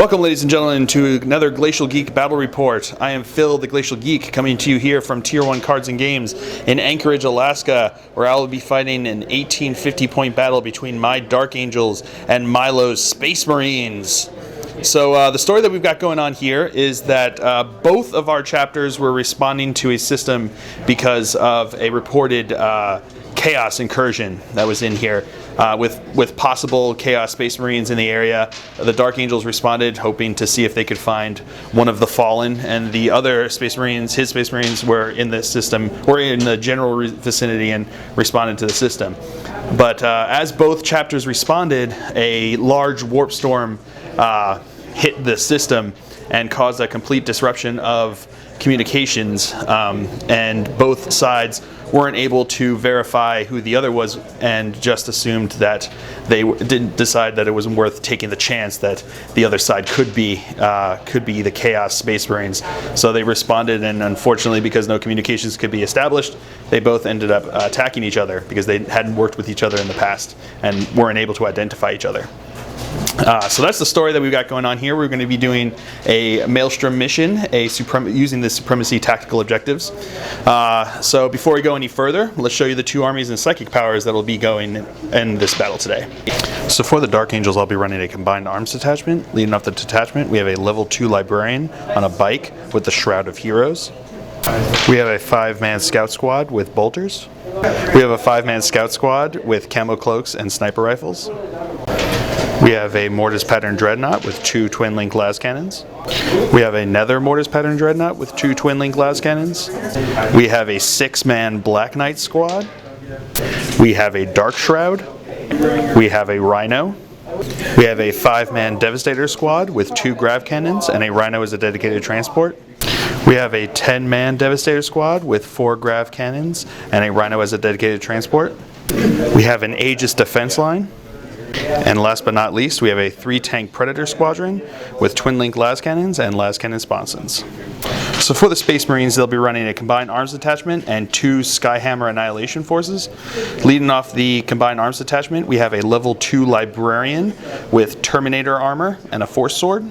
Welcome, ladies and gentlemen, to another Glacial Geek Battle Report. I am Phil, the Glacial Geek, coming to you here from Tier 1 Cards and Games in Anchorage, Alaska, where I will be fighting an 1850-point battle between my Dark Angels and Milo's Space Marines. So the story that we've got going on here is that both of our chapters were responding to a system because of a reported chaos incursion that was in here. With possible Chaos Space Marines in the area. The Dark Angels responded, hoping to see if they could find one of the Fallen, and the other Space Marines, his Space Marines, were in the system, were in the general vicinity and responded to the system. But as both chapters responded, a large warp storm hit the system and caused a complete disruption of communications, and both sides weren't able to verify who the other was and just assumed that they didn't decide that it wasn't worth taking the chance that the other side could be the Chaos Space Marines. So they responded, and unfortunately, because no communications could be established, they both ended up attacking each other because they hadn't worked with each other in the past and weren't able to identify each other. So that's the story that we've got going on here. We're going to be doing a Maelstrom mission, using the Supremacy tactical objectives. So before we go any further, let's show you the two armies and psychic powers that will be going in this battle today. So for the Dark Angels, I'll be running a combined arms detachment. Leading off the detachment, we have a level 2 Librarian on a bike with the Shroud of Heroes. We have a 5-man scout squad with bolters. We have a 5-man scout squad with camo cloaks and sniper rifles. We have a Mortis Pattern Dreadnought with 2 twin-link las cannons. We have a Nether Mortis Pattern Dreadnought with 2 twin-link las cannons. We have a 6-man Black Knight squad. We have a Dark Shroud. We have a Rhino. We have a 5-man Devastator squad with 2 grav cannons, and a Rhino as a dedicated transport. We have a 10-man Devastator squad with 4 grav cannons, and a Rhino as a dedicated transport. We have an Aegis defense line. And last but not least, we have a 3-tank Predator squadron with twin-link las cannons and las cannon sponsons. So for the Space Marines, they'll be running a combined arms detachment and 2 Skyhammer Annihilation forces. Leading off the combined arms detachment, we have a level 2 Librarian with Terminator armor and a Force Sword.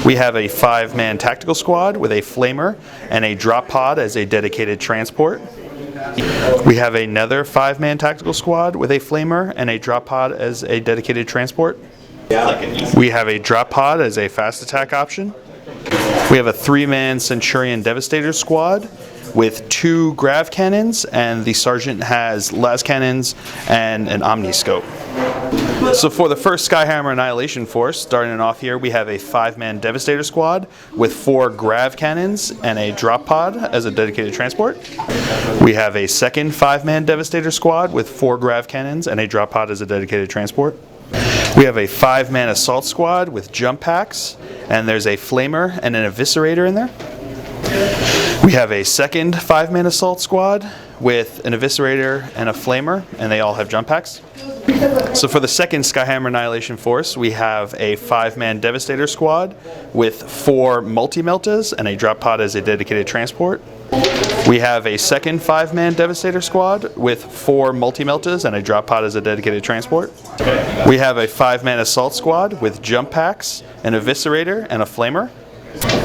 We have a 5-man tactical squad with a Flamer and a drop pod as a dedicated transport. We have another 5-man tactical squad with a Flamer and a drop pod as a dedicated transport. We have a drop pod as a fast attack option. We have a 3-man Centurion Devastator squad with 2 grav cannons, and the sergeant has las cannons and an omniscope. So for the first Skyhammer Annihilation force, starting off here, we have a 5-man Devastator squad with 4 grav cannons and a drop pod as a dedicated transport. We have a second 5-man Devastator squad with 4 grav cannons and a drop pod as a dedicated transport. We have a 5-man Assault squad with jump packs, and there's a Flamer and an Eviscerator in there. We have a second 5-man Assault squad with an Eviscerator and a Flamer, and they all have jump packs. So for the second Skyhammer Annihilation force, we have a 5-man Devastator squad with 4 Melty Meltas and a drop pod as a dedicated transport. We have a second 5-man Devastator squad with 4 Melty Meltas and a drop pod as a dedicated transport. We have a 5-man Assault squad with jump packs, an Eviscerator, and a Flamer.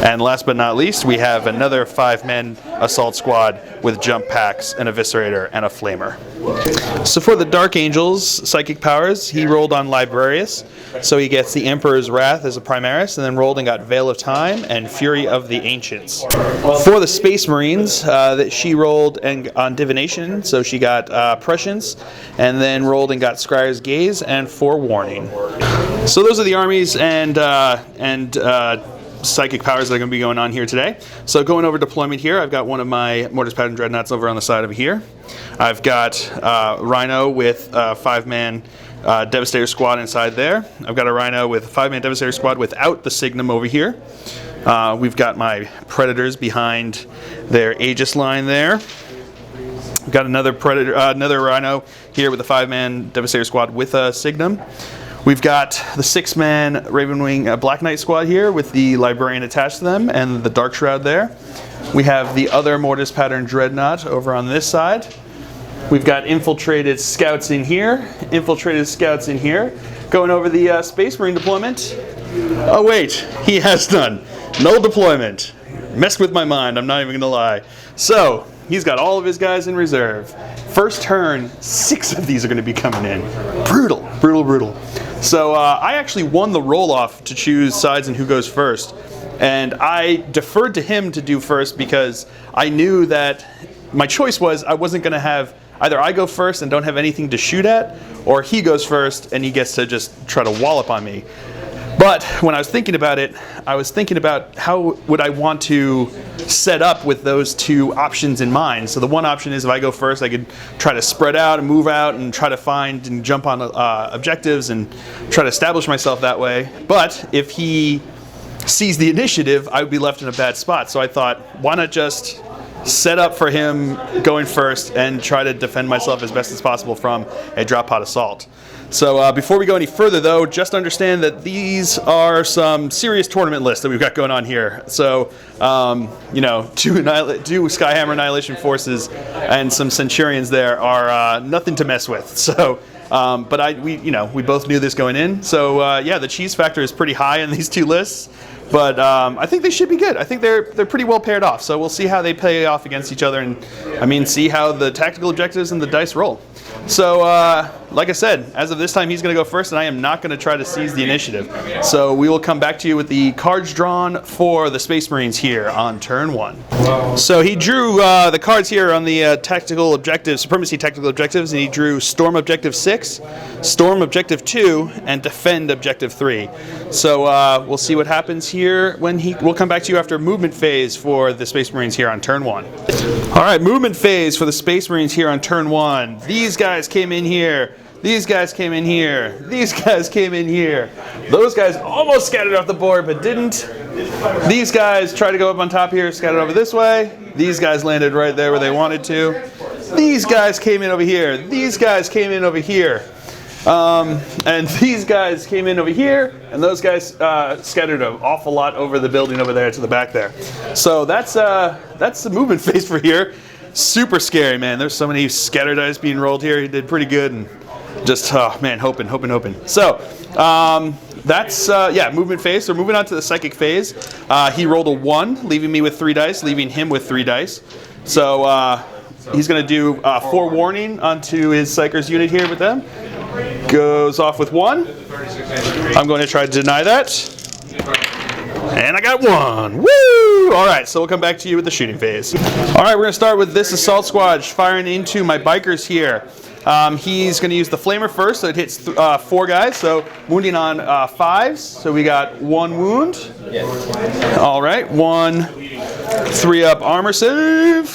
And last but not least, we have another 5-man Assault squad with jump packs, an Eviscerator, and a Flamer. So for the Dark Angels psychic powers, he rolled on Librarius, so he gets the Emperor's Wrath as a Primaris, and then rolled and got Veil of Time and Fury of the Ancients. For the Space Marines, that she rolled on Divination, so she got Prescience, and then rolled and got Scryer's Gaze and Forewarning. So those are the armies and psychic powers that are going to be going on here today. So going over deployment here, I've got one of my Mortis Pattern Dreadnoughts over on the side of here. I've got Rhino with a 5-man Devastator squad inside there. I've got a Rhino with a 5-man Devastator squad without the Signum over here. We've got my Predators behind their Aegis line there. We've got another Rhino here with a 5-man Devastator squad with a Signum. We've got the 6-man Ravenwing Black Knight squad here with the Librarian attached to them and the Dark Shroud there. We have the other Mortis Pattern Dreadnought over on this side. We've got infiltrated scouts in here, Going over the Space Marine deployment, Oh wait, he has none. Null deployment. Messed with my mind, I'm not even gonna lie. So, he's got all of his guys in reserve. First turn, 6 of these are gonna be coming in. Brutal, brutal, brutal. So I actually won the roll-off to choose sides and who goes first. And I deferred to him to do first because I knew that my choice was I wasn't gonna have, either I go first and don't have anything to shoot at, or he goes first and he gets to just try to wallop on me. But when I was thinking about it, I was thinking about how would I want to set up with those 2 options in mind. So the one option is if I go first, I could try to spread out and move out and try to find and jump on objectives and try to establish myself that way. But if he sees the initiative, I would be left in a bad spot. So I thought, why not just set up for him going first and try to defend myself as best as possible from a drop pod assault. So before we go any further though, just understand that these are some serious tournament lists that we've got going on here. So, you know, 2 Skyhammer Annihilation Forces and some Centurions there are nothing to mess with. So, but we both knew this going in. So yeah, the cheese factor is pretty high in these 2 lists. But I think they should be good. I think they're pretty well paired off. So we'll see how they play off against each other, and I mean, see how the tactical objectives and the dice roll. So like I said, as of this time, he's going to go first, and I am not going to try to seize the initiative. So we will come back to you with the cards drawn for the Space Marines here on turn 1. So he drew the cards here on the tactical objectives, supremacy tactical objectives, and he drew Storm Objective 6, Storm Objective 2, and Defend Objective 3. So we'll see what happens here when we'll come back to you after movement phase for the Space Marines here on turn 1. All right, movement phase for the Space Marines here on turn 1. These guys came in here. These guys came in here. These guys came in here. Those guys almost scattered off the board, but didn't. These guys tried to go up on top here, scattered over this way. These guys landed right there where they wanted to. These guys came in over here. These guys came in over here. And these guys came in over here, and those guys scattered an awful lot over the building over there to the back there. So that's the movement phase for here. Super scary, man. There's so many scatter dice being rolled here. He did pretty good, and just, oh man, hoping. So that's, yeah, movement phase. So moving on to the psychic phase. He rolled a 1, leaving me with 3 dice, leaving him with 3 dice. So he's going to do forewarning onto his Psyker's unit here with them. Goes off with 1. I'm going to try to deny that. And I got 1. Woo! All right, so we'll come back to you with the shooting phase. All right, we're going to start with this assault squad firing into my bikers here. He's going to use the flamer first, so it hits 4 guys, so wounding on 5s. So we got 1 wound. All right, 1 3-up armor save.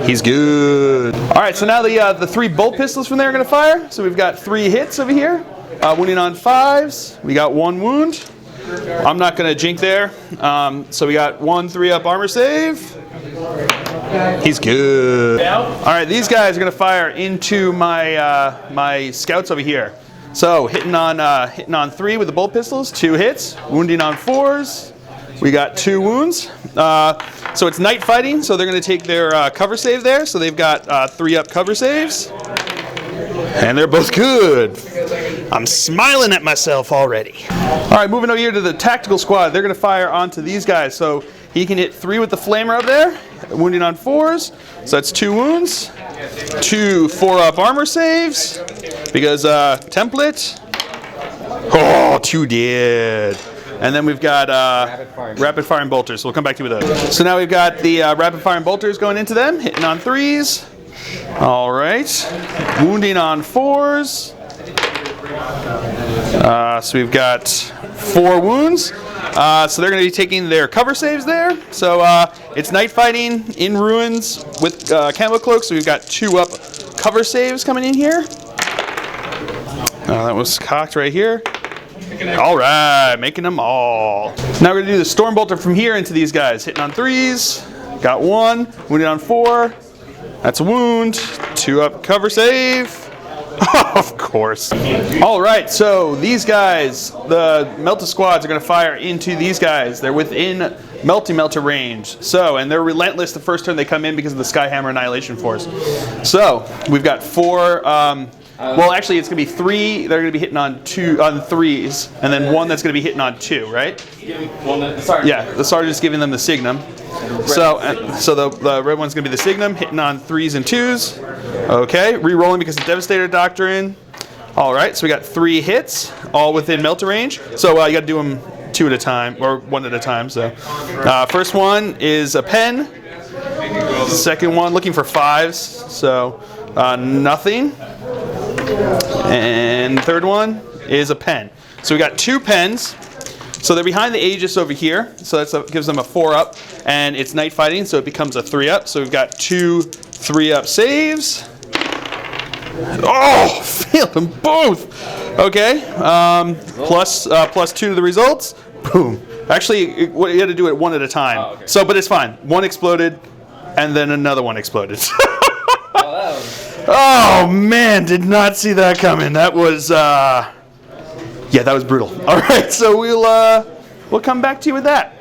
He's good. All right, so now the 3 bolt pistols from there are going to fire. So we've got 3 hits over here. Wounding on 5s. We got 1 wound. I'm not going to jink there. So we got 1 3-up armor save. He's good. All right, these guys are going to fire into my my scouts over here. So hitting on 3 with the bolt pistols, 2 hits. Wounding on 4s. We got 2 wounds. So it's night fighting, so they're going to take their cover save there. So they've got 3-up cover saves. And they're both good. I'm smiling at myself already. All right, moving over here to the tactical squad. They're going to fire onto these guys. So he can hit 3 with the flamer up there, wounding on 4s. So that's 2 wounds. 2 4-up armor saves. Because template. Oh, 2 dead. And then we've got rapid firing bolters. So we'll come back to you with those. So now we've got the rapid firing bolters going into them, hitting on 3s. All right. Wounding on 4s. So we've got 4 wounds. So they're going to be taking their cover saves there. So it's night fighting in ruins with camo cloaks. So we've got 2-up cover saves coming in here. That was cocked right here. All right, making them all. Now we're going to do the storm bolter from here into these guys. Hitting on 3s. Got 1. Wounded on 4. That's a wound. 2-up cover save. Of course. All right, so these guys, the Melta squads are going to fire into these guys. They're within Melty Melta range. So, and they're relentless the first turn they come in because of the Skyhammer Annihilation Force. So, we've got 4 Well, actually, it's going to be 3. They're going to be hitting on 3s, and then 1 that's going to be hitting on 2, right? Yeah, the sergeant's giving them the signum. So the red one's going to be the signum, hitting on 3s and 2s. Okay, re-rolling because of Devastator Doctrine. All right, so we got 3 hits, all within Melta range. So you got to do them 2 at a time, or 1 at a time. So first one is a pen. Second one, looking for 5s, so nothing. And third one is a pen. So we got 2 pens. So they're behind the Aegis over here, so that gives them a 4-up, and it's night fighting, so it becomes a 3-up. So we've got 2 3-up saves. Oh, failed them both. Okay, plus 2 to the results. Boom. Actually, you had to do it 1 at a time. Oh, okay. So, but it's fine. 1 exploded, and then another 1 exploded. Oh man, did not see that coming. That was yeah, that was brutal. All right, so we'll come back to you with that.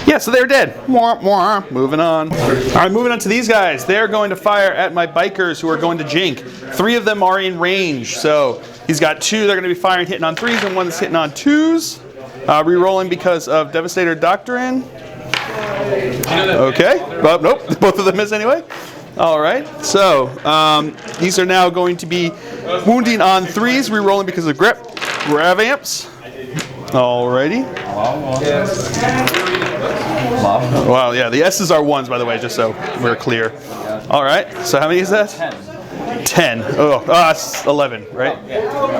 Yeah, so they're dead. Mwah, mwah. Moving on. All right, moving on to these guys. They're going to fire at my bikers who are going to jink. 3 of them are in range. So he's got 2. They're going to be firing, hitting on 3s, and 1 that's hitting on 2s. Re-rolling because of Devastator Doctrine. Okay. Well, nope. Both of them miss anyway. All right. So these are now going to be wounding on 3s, re-rolling because of grav amps. Alrighty. Wow, yeah, the S's are 1s, by the way, just so we're clear. All right, so how many is that? 10. Oh, it's 11, right?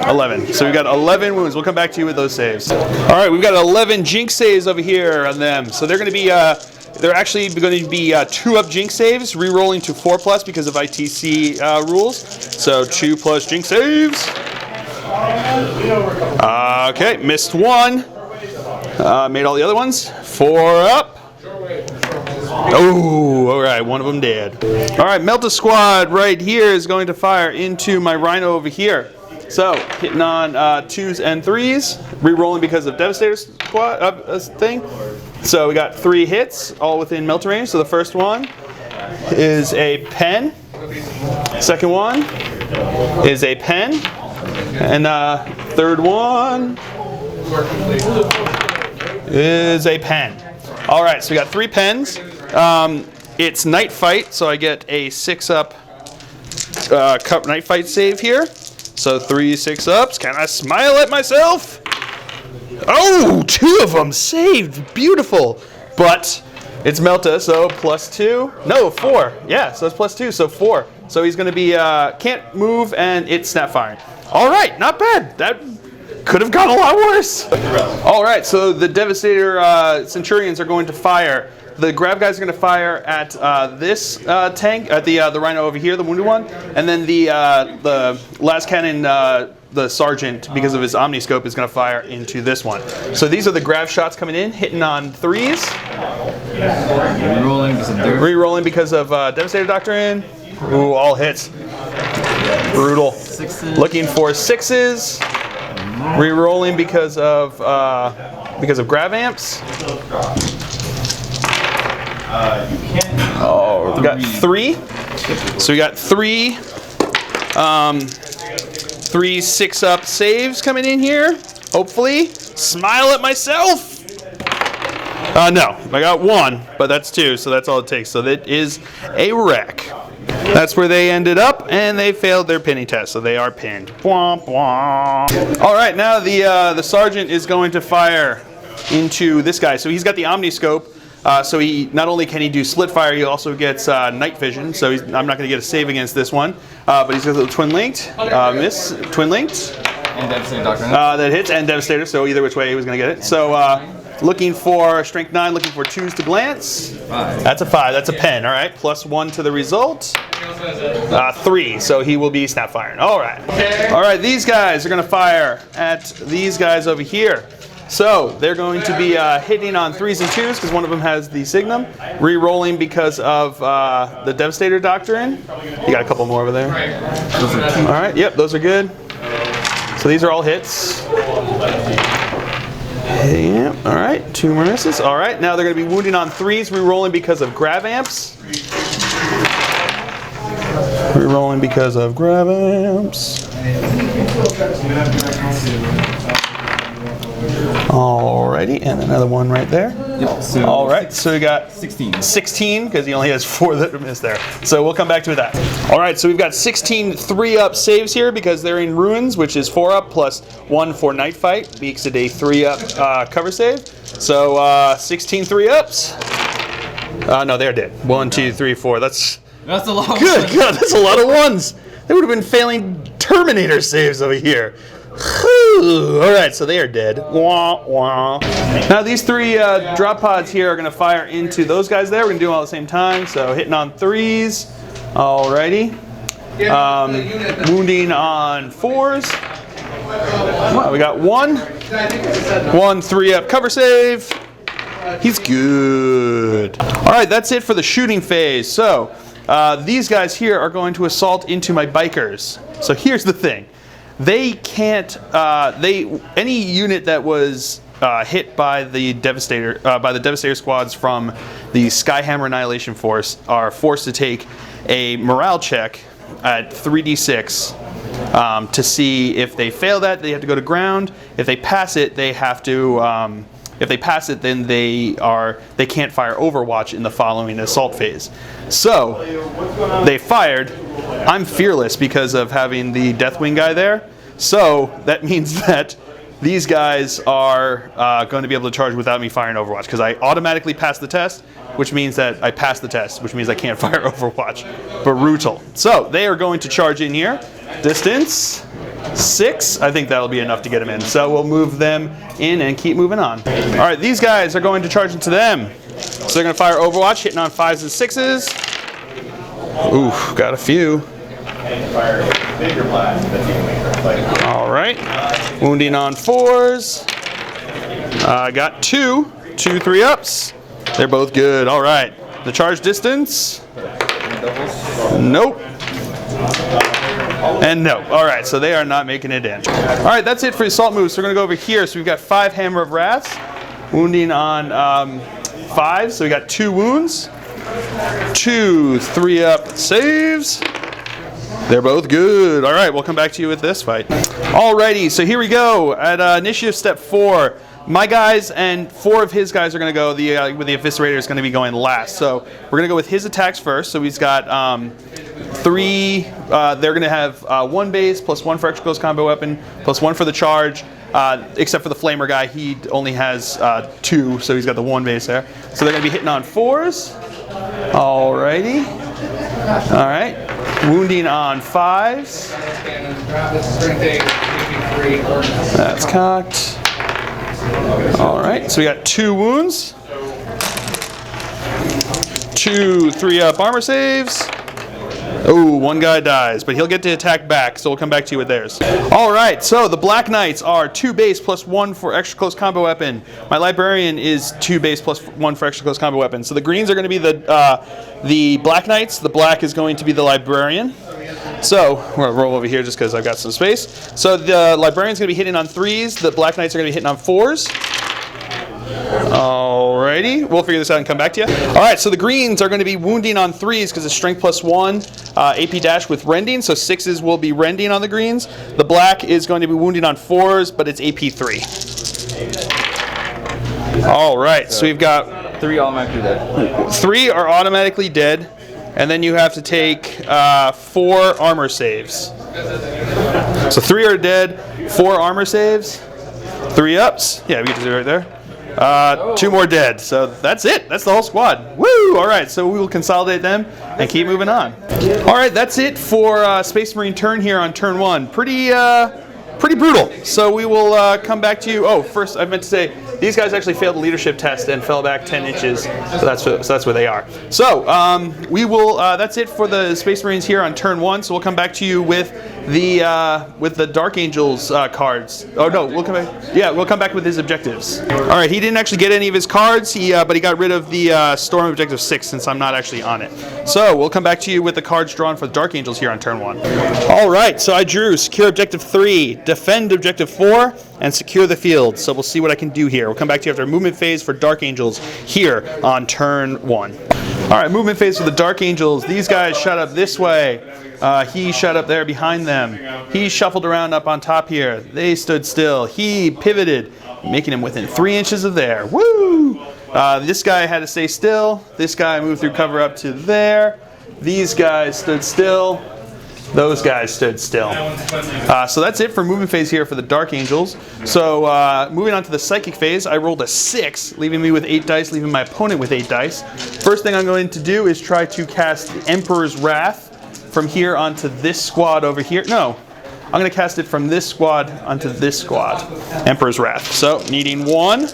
11. So we've got 11 wounds. We'll come back to you with those saves. All right, we've got 11 jinx saves over here on them. So they're going to be, they're actually going to be 2-up jinx saves, re-rolling to 4+ because of ITC rules. So 2+ jinx saves. Okay, missed 1. Made all the other ones. 4 up. Oh, all right, one of them dead. All right, Melta Squad right here is going to fire into my Rhino over here. So, hitting on 2s and 3s, re-rolling because of Devastator Squad thing. So we got 3 hits, all within Melta range. So the first one is a pen. Second one is a pen. And third one is a pen. All right, so we got 3 pens. It's night fight, so I get a 6-up cup night fight save here. So 3 6-ups. Can I smile at myself? Oh, 2 of them saved. Beautiful. But it's Melta, so +2. No, 4. Yeah, so it's +2, so 4. So he's going to be can't move, and it's snap firing. All right, not bad. That could have gone a lot worse. All right, so the Devastator Centurions are going to fire. The grab guys are going to fire at this tank, at the Rhino over here, the wounded one, and then the last cannon, the Sergeant, because of his Omniscope, is going to fire into this one. So these are the grab shots coming in, hitting on 3s. Re-rolling because of Devastator Doctrine. Ooh, all hits. Brutal. 6s. Looking for 6s. Re-rolling because of grav amps. Oh, we got 3. So we got 3 6-up saves coming in here. Hopefully, smile at myself. No, I got 1, but that's 2, so that's all it takes. So that is a wreck. That's where they ended up, and they failed their pinning test, so they are pinned. Bwomp, bwomp. All right, now the sergeant is going to fire into this guy. So he's got the Omniscope, so he not only can he do split fire, he also gets night vision. So I'm not going to get a save against this one, but he's got the twin linked, miss, twin linked. And Devastator Doctrine. That hits, and Devastator, so either which way he was going to get it. So looking for strength 9, looking for 2s to glance. 5. That's a 5. That's a pen. All right. +1 to the result. 3. So he will be snap firing. All right. All right. These guys are going to fire at these guys over here. So they're going to be hitting on 3s and 2s because one of them has the signum. Re-rolling because of the Devastator Doctrine. You got a couple more over there. All right. Yep. Those are good. So these are all hits. Yeah, all right, 2 more misses. All right, now they're going to be wounding on 3s, re-rolling because of grav amps. Rerolling because of grab amps. Alrighty, and another one right there. Yep, so Alright, so we got 16 because he only has 4 that are missed there. So we'll come back to that. Alright, so we've got 16 3-up saves here because they're in ruins, which is 4-up plus 1 for night fight. Makes it a 3-up cover save. So 16 3-ups. No, they're dead. 1, 2, 3, 4. That's a lot. Good God, that's a lot of ones. They would have been failing Terminator saves over here. Alright, so they are dead. Wah, wah. Now these 3 drop pods here are going to fire into those guys there. We're going to do them all at the same time. So hitting on 3s. Alrighty. Wounding on 4s. We got 1 3-up cover save. He's good. Alright, that's it for the shooting phase. So these guys here are going to assault into my bikers. So here's the thing. They can't. Any unit that was hit by the Devastator squads from the Skyhammer Annihilation Force are forced to take a morale check at 3d6 to see if they fail that. They have to go to ground. If they pass it, they have to. If they pass it, then they can't fire Overwatch in the following assault phase. So they fired. I'm fearless because of having the Deathwing guy there. So that means that these guys are going to be able to charge without me firing Overwatch because I automatically pass the test, which means that I pass the test, which means I can't fire Overwatch. Brutal. So they are going to charge in here. Distance 6. I think that'll be enough to get them in. So we'll move them in and keep moving on. All right, these guys are going to charge into them. So they're going to fire Overwatch, hitting on 5s and 6s. Ooh, got a few. All right, wounding on 4s. I got 2 3-ups. They're both good. All right, the charge distance. Nope. And no. All right, so they are not making it in. All right, that's it for the assault moves. So we're going to go over here. So we've got 5 Hammer of Wraths, wounding on 5. So we got 2 wounds, 2 3-up saves. They're both good. All right, we'll come back to you with this fight. Alrighty, so here we go. At initiative step 4, my guys and 4 of his guys are going to go. With the Eviscerator is going to be going last. So we're going to go with his attacks first. So he's got 3. They're going to have 1 base plus 1 for extra close combo weapon plus 1 for the charge. Except for the Flamer guy, he only has 2, so he's got the 1 base there. So they're going to be hitting on 4s. Alrighty. All right. Wounding on 5s. That's cocked. Alright, so we got 2 wounds. 2 3-up armor saves. Oh, 1 guy dies, but he'll get to attack back, so we'll come back to you with theirs. Alright, so the Black Knights are 2 base plus 1 for extra close combo weapon. My Librarian is 2 base plus 1 for extra close combo weapon. So the greens are going to be the Black Knights. The black is going to be the Librarian. So we're going to roll over here just because I've got some space. So the Librarian's going to be hitting on 3s. The Black Knights are going to be hitting on 4s. Alrighty, we'll figure this out and come back to you. Alright, so the greens are going to be wounding on 3s because it's strength plus 1, AP dash with rending, so 6s will be rending on the greens. The black is going to be wounding on 4s, but it's AP 3. Alright, so we've got 3 automatically dead. 3 are automatically dead, and then you have to take 4 armor saves. So 3 are dead, 4 armor saves, 3 ups. Yeah, we get to do it right there. 2 more dead. So that's it. That's the whole squad. Woo! All right, so we will consolidate them and keep moving on. All right, that's it for Space Marine turn here on turn 1. Pretty brutal. So we will come back to you. Oh, first I meant to say these guys actually failed the leadership test and fell back 10 inches. So that's where they are. So we will. That's it for the Space Marines here on turn 1. So we'll come back to you with the Dark Angels cards. Oh no, we'll come back. Yeah, we'll come back with his objectives. All right, he didn't actually get any of his cards. But he got rid of the Storm Objective 6 since I'm not actually on it. So we'll come back to you with the cards drawn for the Dark Angels here on turn 1. All right, so I drew Secure Objective 3, Defend Objective 4, and Secure the Field. So we'll see what I can do here. We'll come back to you after a movement phase for Dark Angels here on turn 1. right, movement phase for the Dark Angels. These guys shot up this way. He shot up there behind them. He shuffled around up on top here. They stood still. He pivoted, making him within 3 inches of there. Woo! This guy had to stay still. This guy moved through cover up to there. These guys stood still. Those guys stood still. So that's it for movement phase here for the Dark Angels. So moving on to the Psychic phase, I rolled a 6, leaving me with 8 dice, leaving my opponent with 8 dice. First thing I'm going to do is try to cast the Emperor's Wrath from here onto this squad over here. No, I'm going to cast it from this squad onto this squad. Emperor's Wrath. So needing 1.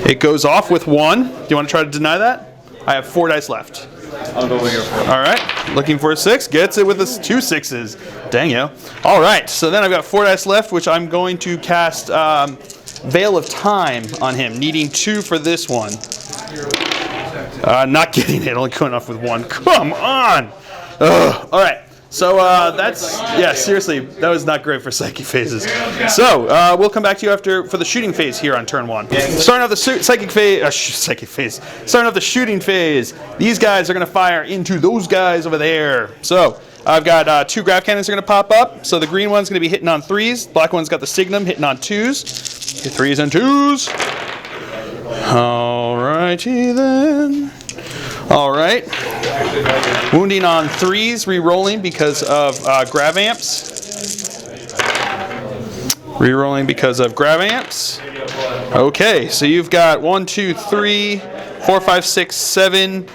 It goes off with 1. Do you want to try to deny that? I have 4 dice left. I'll go over here. All right, looking for a 6. Gets it with 2 6s. Dang yo. All right, so then I've got 4 dice left, which I'm going to cast Veil of Time on him, needing 2 for this one. Not getting it, only going off with 1. Come on. Ugh. All right. So that's, yeah, seriously, that was not great for psychic phases. So we'll come back to you after for the shooting phase here on turn 1. Starting off the psychic phase, starting off the shooting phase, these guys are going to fire into those guys over there. So I've got 2 grav cannons are going to pop up. So the green one's going to be hitting on 3s. Black one's got the signum hitting on 2s. 3s and 2s. All righty then. All right. Wounding on 3s, re-rolling because of grav amps. Re-rolling because of grav amps. Okay, so you've got 1, 2, 3, 4, 5, 6, 7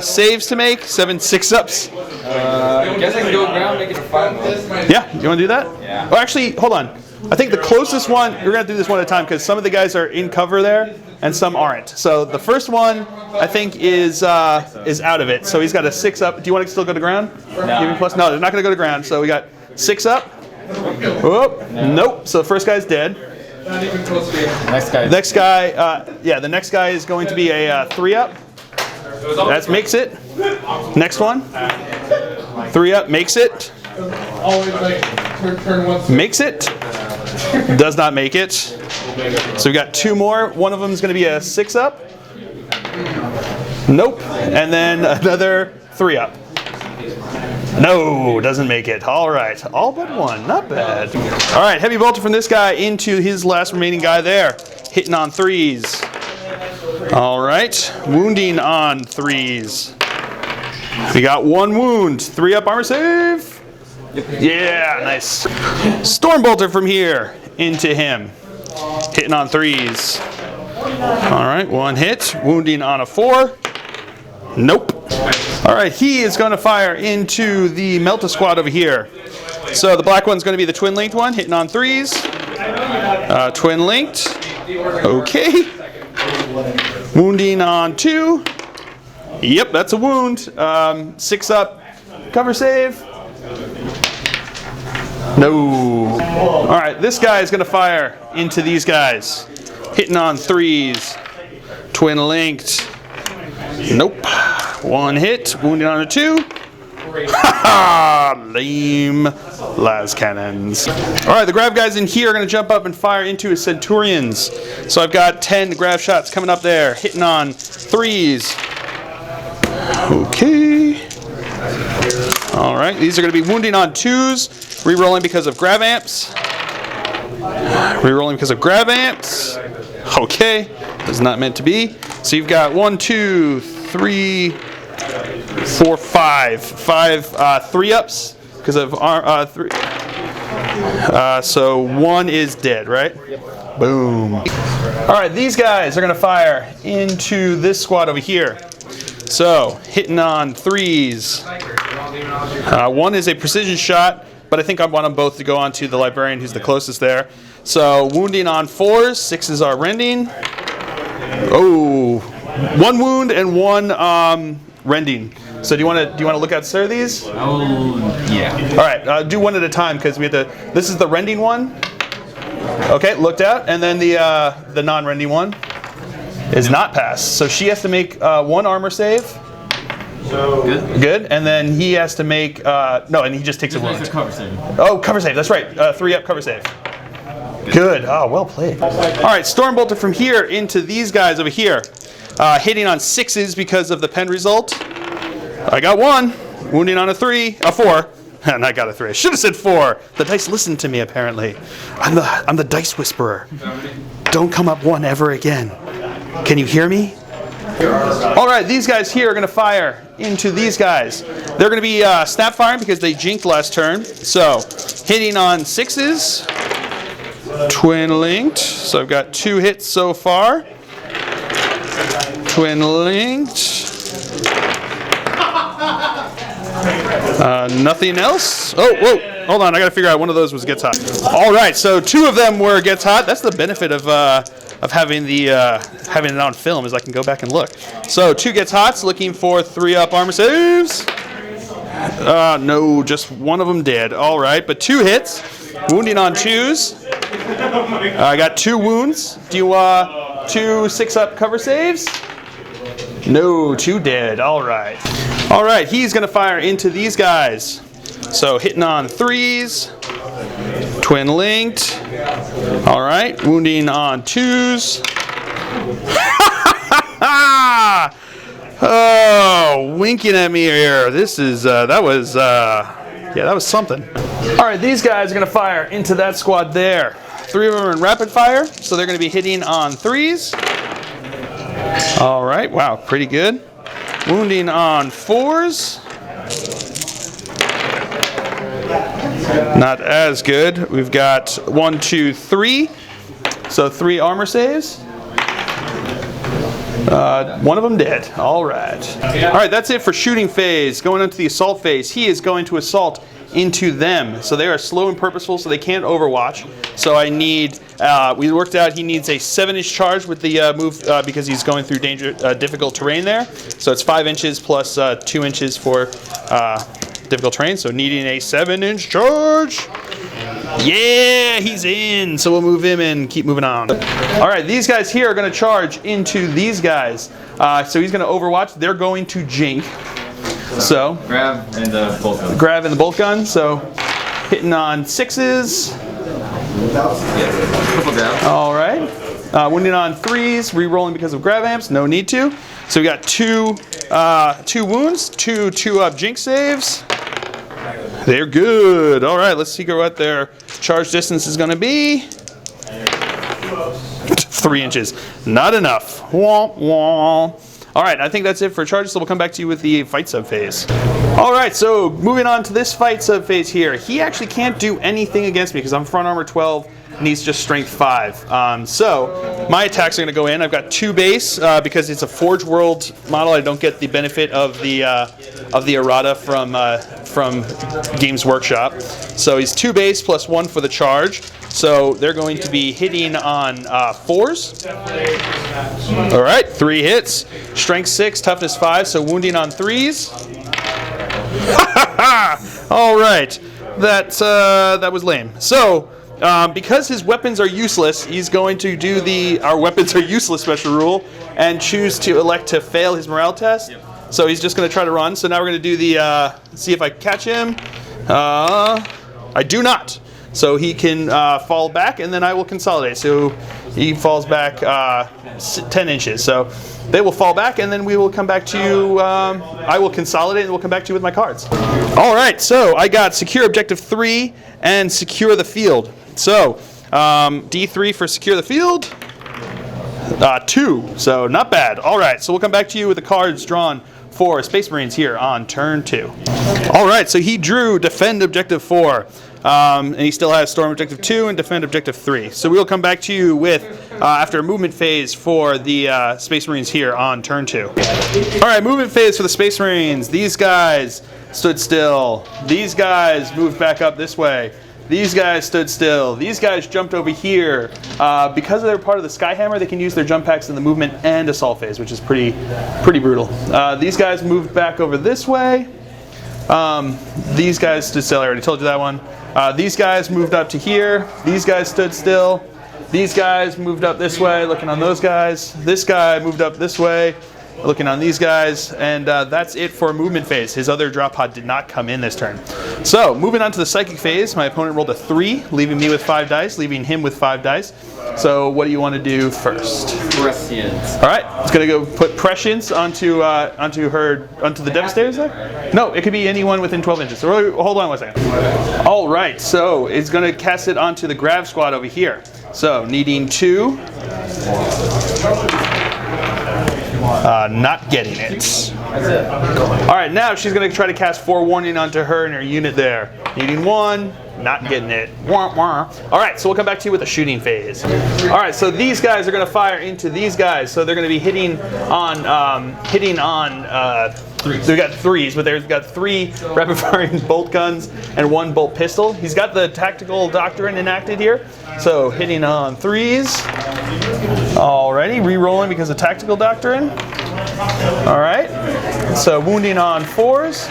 saves to make. 7 6-ups. I guess I can go around make it a 5. Yeah, you want to do that? Yeah. Oh, actually, hold on. I think the closest one, we're going to do this one at a time because some of the guys are in cover there and some aren't. So the first one, I think, is out of it. So he's got a 6-up. Do you want to still go to ground? No. Give me plus? No, they're not going to go to ground. So we got 6-up. Oh, nope. So the first guy's dead. Next guy. Next guy, yeah, the next guy is going to be a 3-up. That makes it. Next one. 3-up makes it. Makes it. Does not make it. So we got 2 more. One of them is going to be a 6-up. Nope. And then another 3-up. No, doesn't make it. All right. All but 1. Not bad. All right. Heavy bolter from this guy into his last remaining guy there. Hitting on 3s. All right. Wounding on 3s. We got 1 wound. 3-up armor save. Yeah, nice. Storm bolter from here into him. Hitting on 3s. All right, 1 hit. Wounding on a 4. Nope. All right, he is going to fire into the Melta squad over here. So the black one's going to be the twin linked one, hitting on 3s. Twin linked. Okay. Wounding on 2. Yep, that's a wound. 6-up. Cover save. No. All right, this guy is going to fire into these guys. Hitting on 3s. Twin linked. Nope. 1 hit. Wounding on a 2. Ha! Lame las cannons. All right, the grav guys in here are going to jump up and fire into his Centurions. So I've got 10 grav shots coming up there. Hitting on 3s. Okay. All right, these are going to be wounding on 2s. Rerolling because of grav amps. Rerolling because of grav amps. Okay, that's not meant to be. So you've got 1, 2, 3, 4, 5. 5 3-ups because of 3. So 1 is dead, right? Yep. Boom. All right, these guys are going to fire into this squad over here. So hitting on 3s. 1 is a precision shot, but I think I want them both to go on to the librarian who's the closest there. So wounding on 4s, 6s are rending. Oh, 1 wound and 1 rending. So do you want to look at these? Oh, yeah. All right, do one at a time because we have to. This is the rending one. Okay, looked at, and then the non-rending one is not passed. So she has to make 1 armor save. So good, and then he has to make no, and he just takes a wound. Cover save. Oh, cover save. That's right. 3-up cover save. Good. Oh, well played. All right, Stormbolter from here into these guys over here. Hitting on 6s because of the pen result. I got 1. Wounding on a 4. And I got a 3. I should have said 4. The dice listened to me, apparently. I'm the dice whisperer. Don't come up 1 ever again. Can you hear me? All right, these guys here are going to fire into these guys. They're going to be snap firing because they jinked last turn. So, hitting on 6s. Twin linked. So I've got 2 hits so far. Twin linked. Nothing else. Oh, whoa. Hold on. I got to figure out one of those was gets hot. All right. So 2 of them were gets hot. That's the benefit of having having it on film is I can go back and look. So 2 gets hots. Looking for 3 up armor saves. No, just one of them did. All right, but 2 hits. Wounding on 2s. I got 2 wounds. Do you 2 6-up cover saves? No, 2 dead. All right. All right, he's going to fire into these guys. So hitting on 3s. Twin linked. All right, wounding on 2s. Oh, winking at me here. This is, that was something. All right, these guys are going to fire into that squad there. 3 of them are in rapid fire, so they're going to be hitting on 3s. All right, wow, pretty good. Wounding on 4s. Not as good. We've got 1, 2, 3. So 3 armor saves. One of them dead. All right. All right, that's it for shooting phase. Going into the assault phase, he is going to assault into them. So they are slow and purposeful, so they can't overwatch. So I need, we worked out he needs a 7-inch charge with the move because he's going through difficult terrain there. So it's 5 inches plus 2 inches for difficult terrain. So needing a 7-inch charge. Yeah, he's in. So we'll move him and keep moving on. All right, these guys here are going to charge into these guys. So he's going to overwatch. They're going to jink. So grab and the bolt gun. Grab and the bolt gun. So hitting on 6s. All right. Wounding on 3s. Re-rolling because of grab amps. No need to. So we got 2 wounds. 2 2-up jink saves. They're good. All right, let's see what their charge distance is going to be. 3 inches. Not enough. Wah, wah. All right, I think that's it for charges, so we'll come back to you with the fight sub phase. All right, so moving on to this fight sub phase here. He actually can't do anything against me because I'm front armor 12 and he's just strength 5. So my attacks are going to go in. I've got 2 base because it's a Forge World model. I don't get the benefit of the errata from Games Workshop. So he's 2 base plus 1 for the charge. So they're going to be hitting on 4s. All right, 3 hits. Strength 6, toughness 5, so wounding on 3s. All right, that was lame. So because his weapons are useless, he's going to do our weapons are useless special rule and choose to elect to fail his morale test. Yep. So he's just going to try to run. So now we're going to do the see if I catch him. I do not. So he can fall back, and then I will consolidate. So he falls back 10 inches. So they will fall back, and then we will come back to you. I will consolidate, and we'll come back to you with my cards. All right, so I got secure objective 3 and secure the field. So D3 for secure the field. 2, so not bad. All right, so we'll come back to you with the cards drawn for Space Marines here on turn 2. All right, so he drew defend objective 4. And he still has storm objective 2 and defend objective 3. So we will come back to you with after a movement phase for the Space Marines here on turn 2. All right, movement phase for the Space Marines. These guys stood still. These guys moved back up this way. These guys stood still. These guys jumped over here. Because they're part of the Skyhammer, they can use their jump packs in the movement and assault phase, which is pretty brutal. These guys moved back over this way. These guys stood still. I already told you that one. These guys moved up to here. These guys stood still. These guys moved up this way, looking on those guys. This guy moved up this way. looking on these guys, and that's it for movement phase. His other drop pod did not come in this turn. So moving on to the psychic phase, my opponent rolled a 3, leaving me with 5 dice, leaving him with 5 dice. So what do you want to do first? Prescience. All right, it's gonna go put prescience onto the Devastators there. No, it could be anyone within 12 inches. So really, hold on one second. All right, so it's gonna cast it onto the Grav squad over here. So needing 2. Not getting it. All right, now she's gonna try to cast Forewarning onto her and her unit there. Needing 1. Not getting it. Wah, wah. All right, so we'll come back to you with the shooting phase. All right, so these guys are going to fire into these guys. So they're going to be hitting on they've got 3s, but they've got 3 rapid firing bolt guns and 1 bolt pistol. He's got the tactical doctrine enacted here. So hitting on 3s. Alrighty, re-rolling because of tactical doctrine. All right, so wounding on 4s.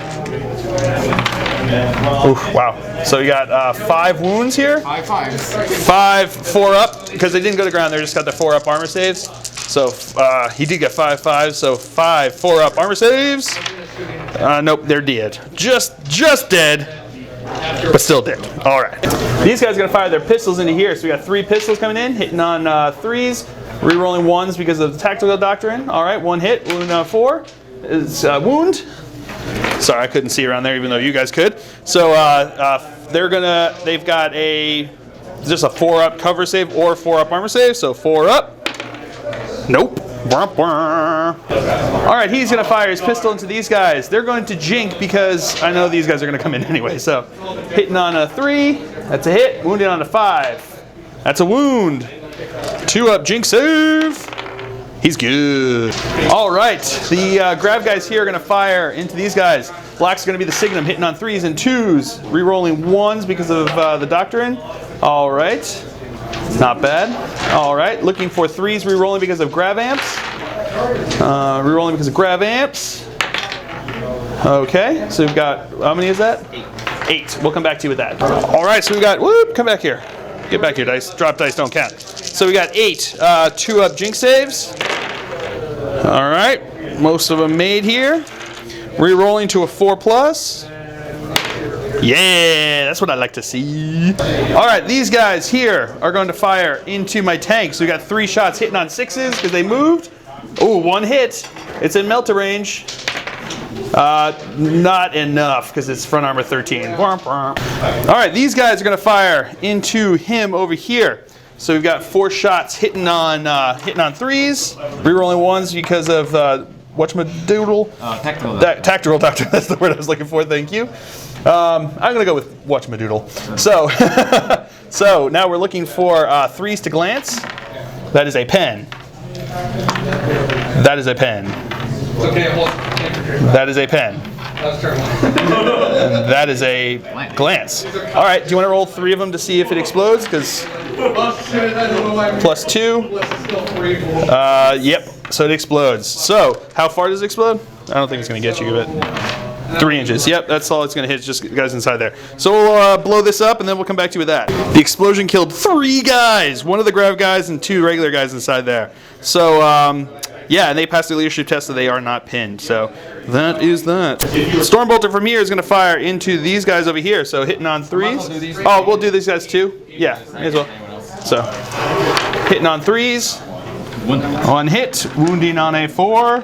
Oof, wow. So you got 5 wounds here. 5 5s. 5 4 up because they didn't go to ground. They just got the 4 up armor saves. So he did get 5 5s. So 5 4 up armor saves. Nope, they're dead. Just dead, but still dead. All right. These guys are gonna fire their pistols into here. So we got 3 pistols coming in, hitting on 3s, re-rolling 1s because of the tactical doctrine. All right, 1 hit. Wound on 4 is wound. Sorry, I couldn't see around there, even though you guys could. So they've got just a 4 up cover save or 4 up armor save. So 4 up. Nope. All right, he's gonna fire his pistol into these guys. They're going to jink because I know these guys are gonna come in anyway. So hitting on a 3, that's a hit. Wounding on a 5, that's a wound. 2 up jink save. He's good. All right, the Grav guys here are gonna fire into these guys. Black's gonna be the Signum, hitting on 3s and 2s, re-rolling 1s because of the Doctrine. All right, not bad. All right, looking for 3s, re-rolling because of Grav Amps. Re-rolling because of Grav Amps. Okay, so we've got, how many is that? 8. We'll come back to you with that. All right, so we got, whoop, come back here. Get back here, dice. Drop dice don't count. So we got 8 2 up jink saves. All right, most of them made here. Re-rolling to a 4+. Yeah, that's what I like to see. All right, these guys here are going to fire into my tank. So we got 3 shots hitting on 6s because they moved. Ooh, 1 hit. It's in Melta range. Not enough because it's front armor 13. All right, these guys are going to fire into him over here. So we've got 4 shots hitting on 3s, re-rolling 1s because of whatchamadoodle. Tactical doctor. That's the word I was looking for. Thank you. I'm going to go with whatchamadoodle. So, so now we're looking for 3s to glance. That is a pen. That is a pen. That is a pen. And that is a glance. All right, do you want to roll 3 of them to see if it explodes? Because +2. Yep, so it explodes. So how far does it explode? I don't think it's going to get you, but 3 inches. Yep, that's all it's going to hit. It's just guys inside there. So we'll blow this up, and then we'll come back to you with that. The explosion killed 3 guys. 1 of the Grav guys and 2 regular guys inside there. So yeah, and they passed the leadership test, so they are not pinned. So that is that. Stormbolter from here is going to fire into these guys over here. So hitting on 3s. Oh, we'll do these guys too. Yeah, may as well. So hitting on 3s. 1 hit. Wounding on a 4.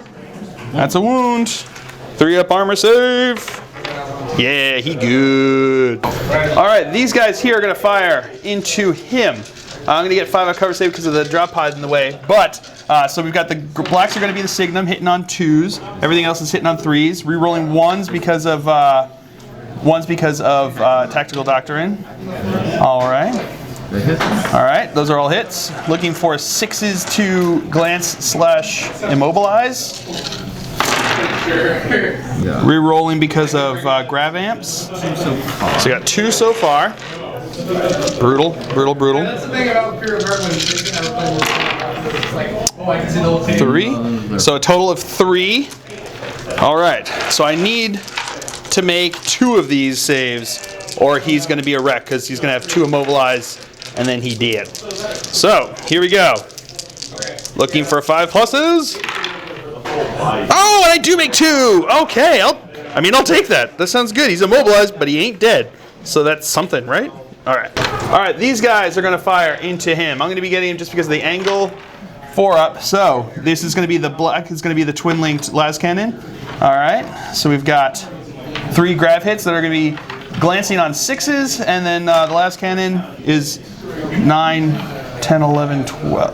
That's a wound. 3 up armor save. Yeah, he good. All right, these guys here are going to fire into him. I'm going to get 5 up cover save because of the drop pod in the way. But, so we've got the blacks are going to be the Signum, hitting on 2s. Everything else is hitting on 3s. Re-rolling 1s because of Tactical Doctrine. All right. All right, those are all hits. Looking for 6s to glance / immobilize. Re-rolling because of Grav Amps. So we got 2 so far. Brutal, brutal, brutal. 3. So a total of 3. All right. So I need to make 2 of these saves, or he's going to be a wreck because he's going to have 2 immobilized, and then he did. So here we go. Looking for 5 pluses. Oh, and I do make 2. Okay, I'll take that. That sounds good. He's immobilized, but he ain't dead. So that's something, right? All right. All right, these guys are going to fire into him. I'm going to be getting him just because of the angle. 4 up. So this is going to be the black. It's going to be the twin-linked las cannon. All right. So we've got 3 grab hits that are going to be glancing on 6s, and then the las cannon is 9, 10, 11, 12.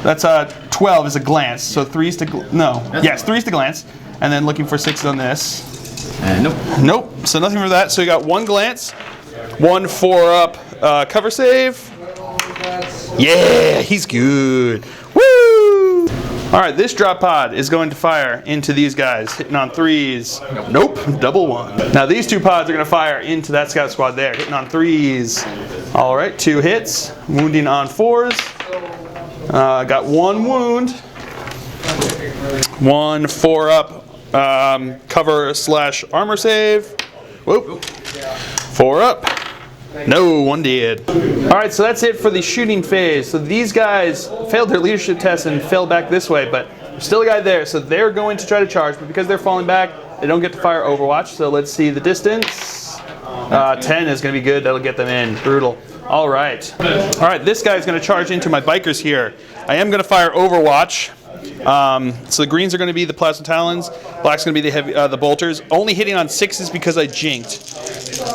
That's 12 is a glance. So 3's to yes, 3's to glance, and then looking for 6s on this. Nope. Nope. So nothing for that. So you got 1 glance, 1 4-up cover save. Yeah, he's good. Woo! All right, this drop pod is going to fire into these guys, hitting on 3s. Nope, double 1. Now these 2 pods are going to fire into that scout squad there, hitting on 3s. All right, 2 hits, wounding on 4s. Got 1 wound. 1 4-up cover/armor save. Whoop. 4 up. No, 1 did. All right, so that's it for the shooting phase. So these guys failed their leadership test and fell back this way, but there's still a guy there, so they're going to try to charge, but because they're falling back, they don't get to fire Overwatch. So let's see the distance. 10 is going to be good. That'll get them in. Brutal. All right. All right, this guy's going to charge into my bikers here. I am going to fire Overwatch. So the greens are going to be the Plasma Talons, black's going to be the bolters. Only hitting on 6s because I jinked,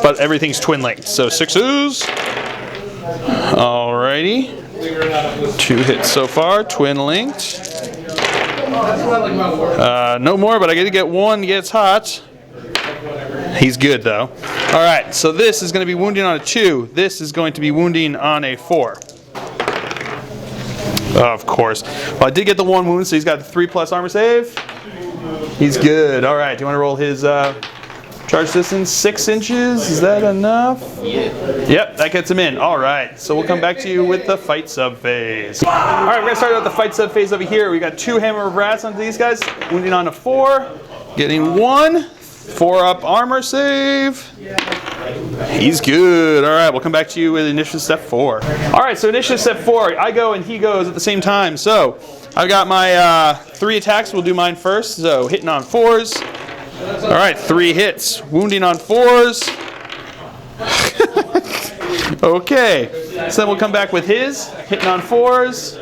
but everything's twin linked. So 6s. Alrighty. 2 hits so far, twin linked. No more, but I got to get 1. Gets hot. He's good though. All right, so this is going to be wounding on a 2. This is going to be wounding on a 4. Of course. Well, I did get the 1 wound, so he's got a 3+ armor save. He's good. All right, do you want to roll his charge distance? 6 inches. Is that enough? Yeah. Yep, that gets him in. All right, so we'll come back to you with the fight sub phase. All right, we're going to start out the fight sub phase over here. We got 2 hammer of rats onto these guys, wounding on a 4, getting 1, 4-up armor save. He's good. All right, we'll come back to you with initiative step 4. All right, so initiative step 4, I go and he goes at the same time. So I've got my 3 attacks. We'll do mine first. So hitting on 4s. All right, 3 hits. Wounding on 4s. Okay, so then we'll come back with his. Hitting on 4s.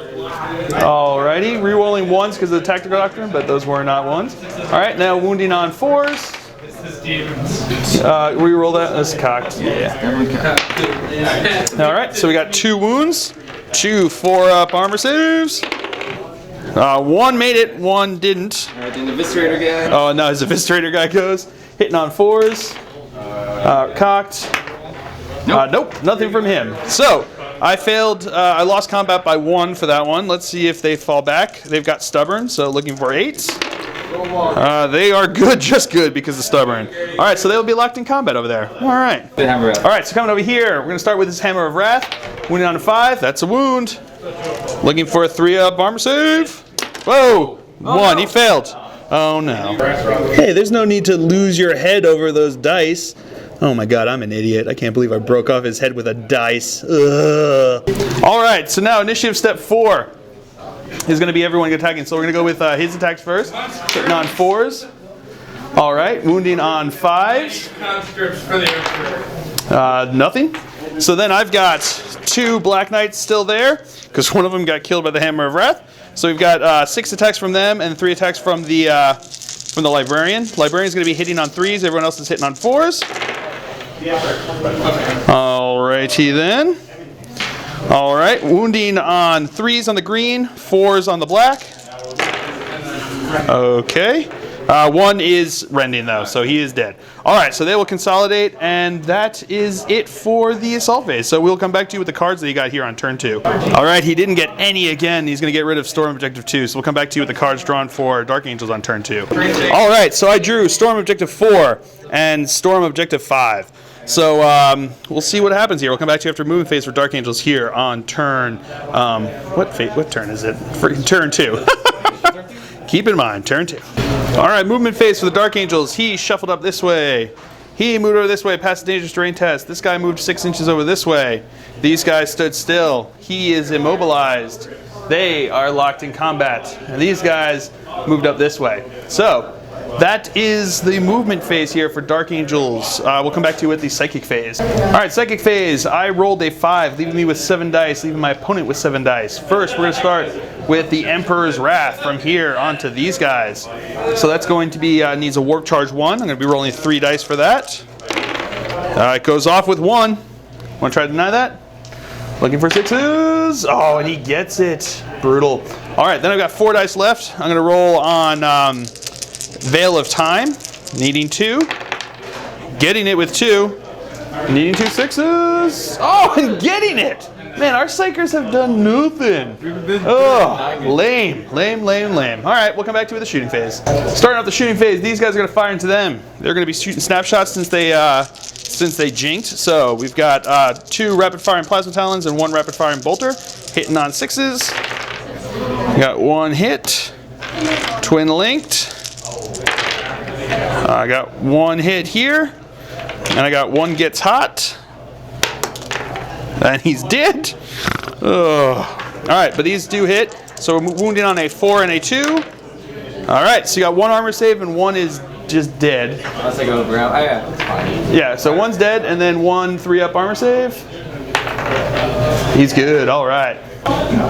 Alrighty, rerolling 1s because of the tactical doctrine, but those were not 1s. All right, now wounding on 4s. Reroll that. That's cocked. Yeah. All right, so we got 2 wounds, 2 4-up armor saves. 1 made it, 1 didn't. All right, then the Eviscerator guy. Oh no, his Eviscerator guy goes hitting on 4s. Cocked. Nope, nothing from him. So I failed. I lost combat by 1 for that one. Let's see if they fall back. They've got stubborn, so looking for 8s. They are good, just good because of stubborn. All right, so they'll be locked in combat over there. All right. All right, so coming over here, we're going to start with this Hammer of Wrath. Wounding on a 5, that's a wound. Looking for a 3-up armor save. Whoa, 1, he failed. Oh no. Hey, there's no need to lose your head over those dice. Oh my god, I'm an idiot. I can't believe I broke off his head with a dice. Ugh. All right, so now initiative step 4. Is going to be everyone attacking. So we're going to go with his attacks first. Hitting on 4s. All right. Wounding on 5s. Nothing. So then I've got 2 Black Knights still there because one of them got killed by the Hammer of Wrath. So we've got 6 attacks from them and 3 attacks from the Librarian. Librarian's going to be hitting on 3s. Everyone else is hitting on 4s. All righty then. All right, wounding on 3s on the green, 4s on the black. Okay. 1 is rending though, so he is dead. All right, so they will consolidate, and that is it for the assault phase. So we'll come back to you with the cards that you got here on turn 2. All right, he didn't get any again. He's going to get rid of Storm Objective 2, so we'll come back to you with the cards drawn for Dark Angels on turn 2. All right, so I drew Storm Objective 4 and Storm Objective 5. So we'll see what happens here. We'll come back to you after movement phase for Dark Angels here on turn. What turn is it? For turn 2. Keep in mind, turn 2. All right, movement phase for the Dark Angels. He shuffled up this way. He moved over this way, passed the dangerous terrain test. This guy moved 6 inches over this way. These guys stood still. He is immobilized. They are locked in combat. And these guys moved up this way. So that is the movement phase here for Dark Angels. We'll come back to you with the Psychic phase. All right, Psychic phase. I rolled a 5, leaving me with 7 dice, leaving my opponent with 7 dice. First, we're going to start with the Emperor's Wrath from here onto these guys. So that's going to be, needs a Warp Charge 1. I'm going to be rolling 3 dice for that. It goes off with 1. Want to try to deny that? Looking for 6s. Oh, and he gets it. Brutal. All right, then I've got 4 dice left. I'm going to roll on Veil of Time, needing 2. Getting it with 2. Needing 2 6s. Oh, and getting it. Man, our Psychers have done nothing. Oh, lame. All right, we'll come back to you with the shooting phase. Starting off the shooting phase, these guys are going to fire into them. They're going to be shooting snapshots since they jinked. So we've got 2 rapid firing plasma talons and 1 rapid firing bolter, hitting on 6s. We got 1 hit, twin linked. I got 1 hit here, and I got 1 gets hot. And he's dead. All right, but these do hit. So we're wounding on a 4 and a 2. All right, so you got 1 armor save and 1 is just dead. Unless I go ground. Oh, yeah, that's fine. Yeah, so 1's dead and then 1 3-up armor save. He's good. All right.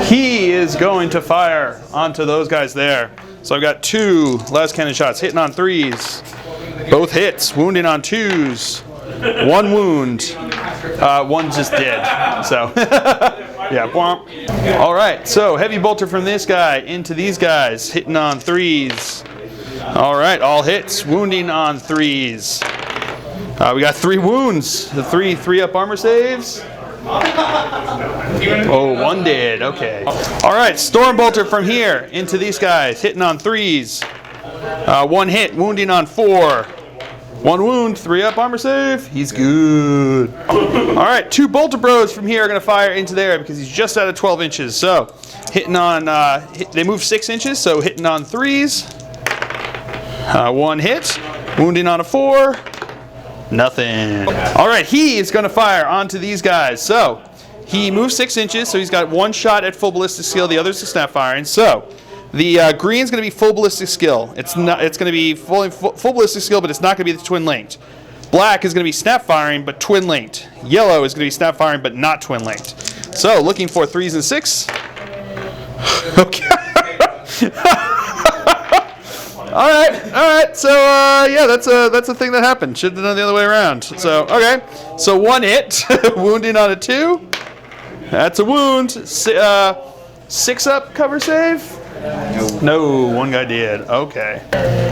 He is going to fire onto those guys there. So I've got 2 last cannon shots hitting on 3s. Both hits, wounding on 2s. 1 wound. 1's just dead. So, yeah. All right. So heavy bolter from this guy into these guys, hitting on 3s. All right. All hits, wounding on 3s. We got 3 wounds. The 3-up armor saves. Oh, 1 dead. Okay. All right. Storm bolter from here into these guys, hitting on 3s. 1 hit, wounding on 4. 1 wound, 3-up armor save. He's good. All right, 2 bolter bros from here are going to fire into there because he's just out of 12 inches. So hitting on, they move 6 inches, so hitting on 3s. 1 hit, wounding on a 4. Nothing. All right, he is going to fire onto these guys. So he moves 6 inches, so he's got 1 shot at full ballistic skill. The other's to snap firing. So the green's going to be full ballistic skill. It's going to be full ballistic skill, but it's not going to be the twin linked. Black is going to be snap firing, but twin linked. Yellow is going to be snap firing, but not twin linked. So looking for 3s and 6. Okay. All right. So yeah, that's a thing that happened. Should have done the other way around. So okay. So 1 hit, wounding on a 2. That's a wound. 6-up cover save. No, 1 guy did. Okay.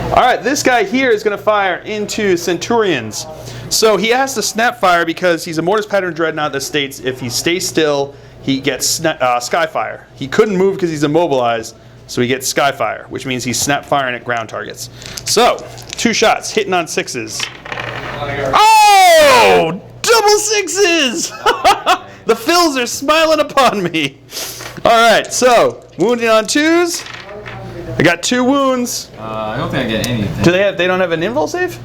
All right, this guy here is going to fire into Centurions. So he has to snap fire because he's a Mortis Pattern Dreadnought that states if he stays still, he gets Skyfire. He couldn't move because he's immobilized, so he gets Skyfire, which means he's snap firing at ground targets. So 2 shots, hitting on 6s. Oh! Double 6s! The fills are smiling upon me. All right, so wounding on 2s. I got 2 wounds. I don't think I get anything. Do they have? They don't have an invul save?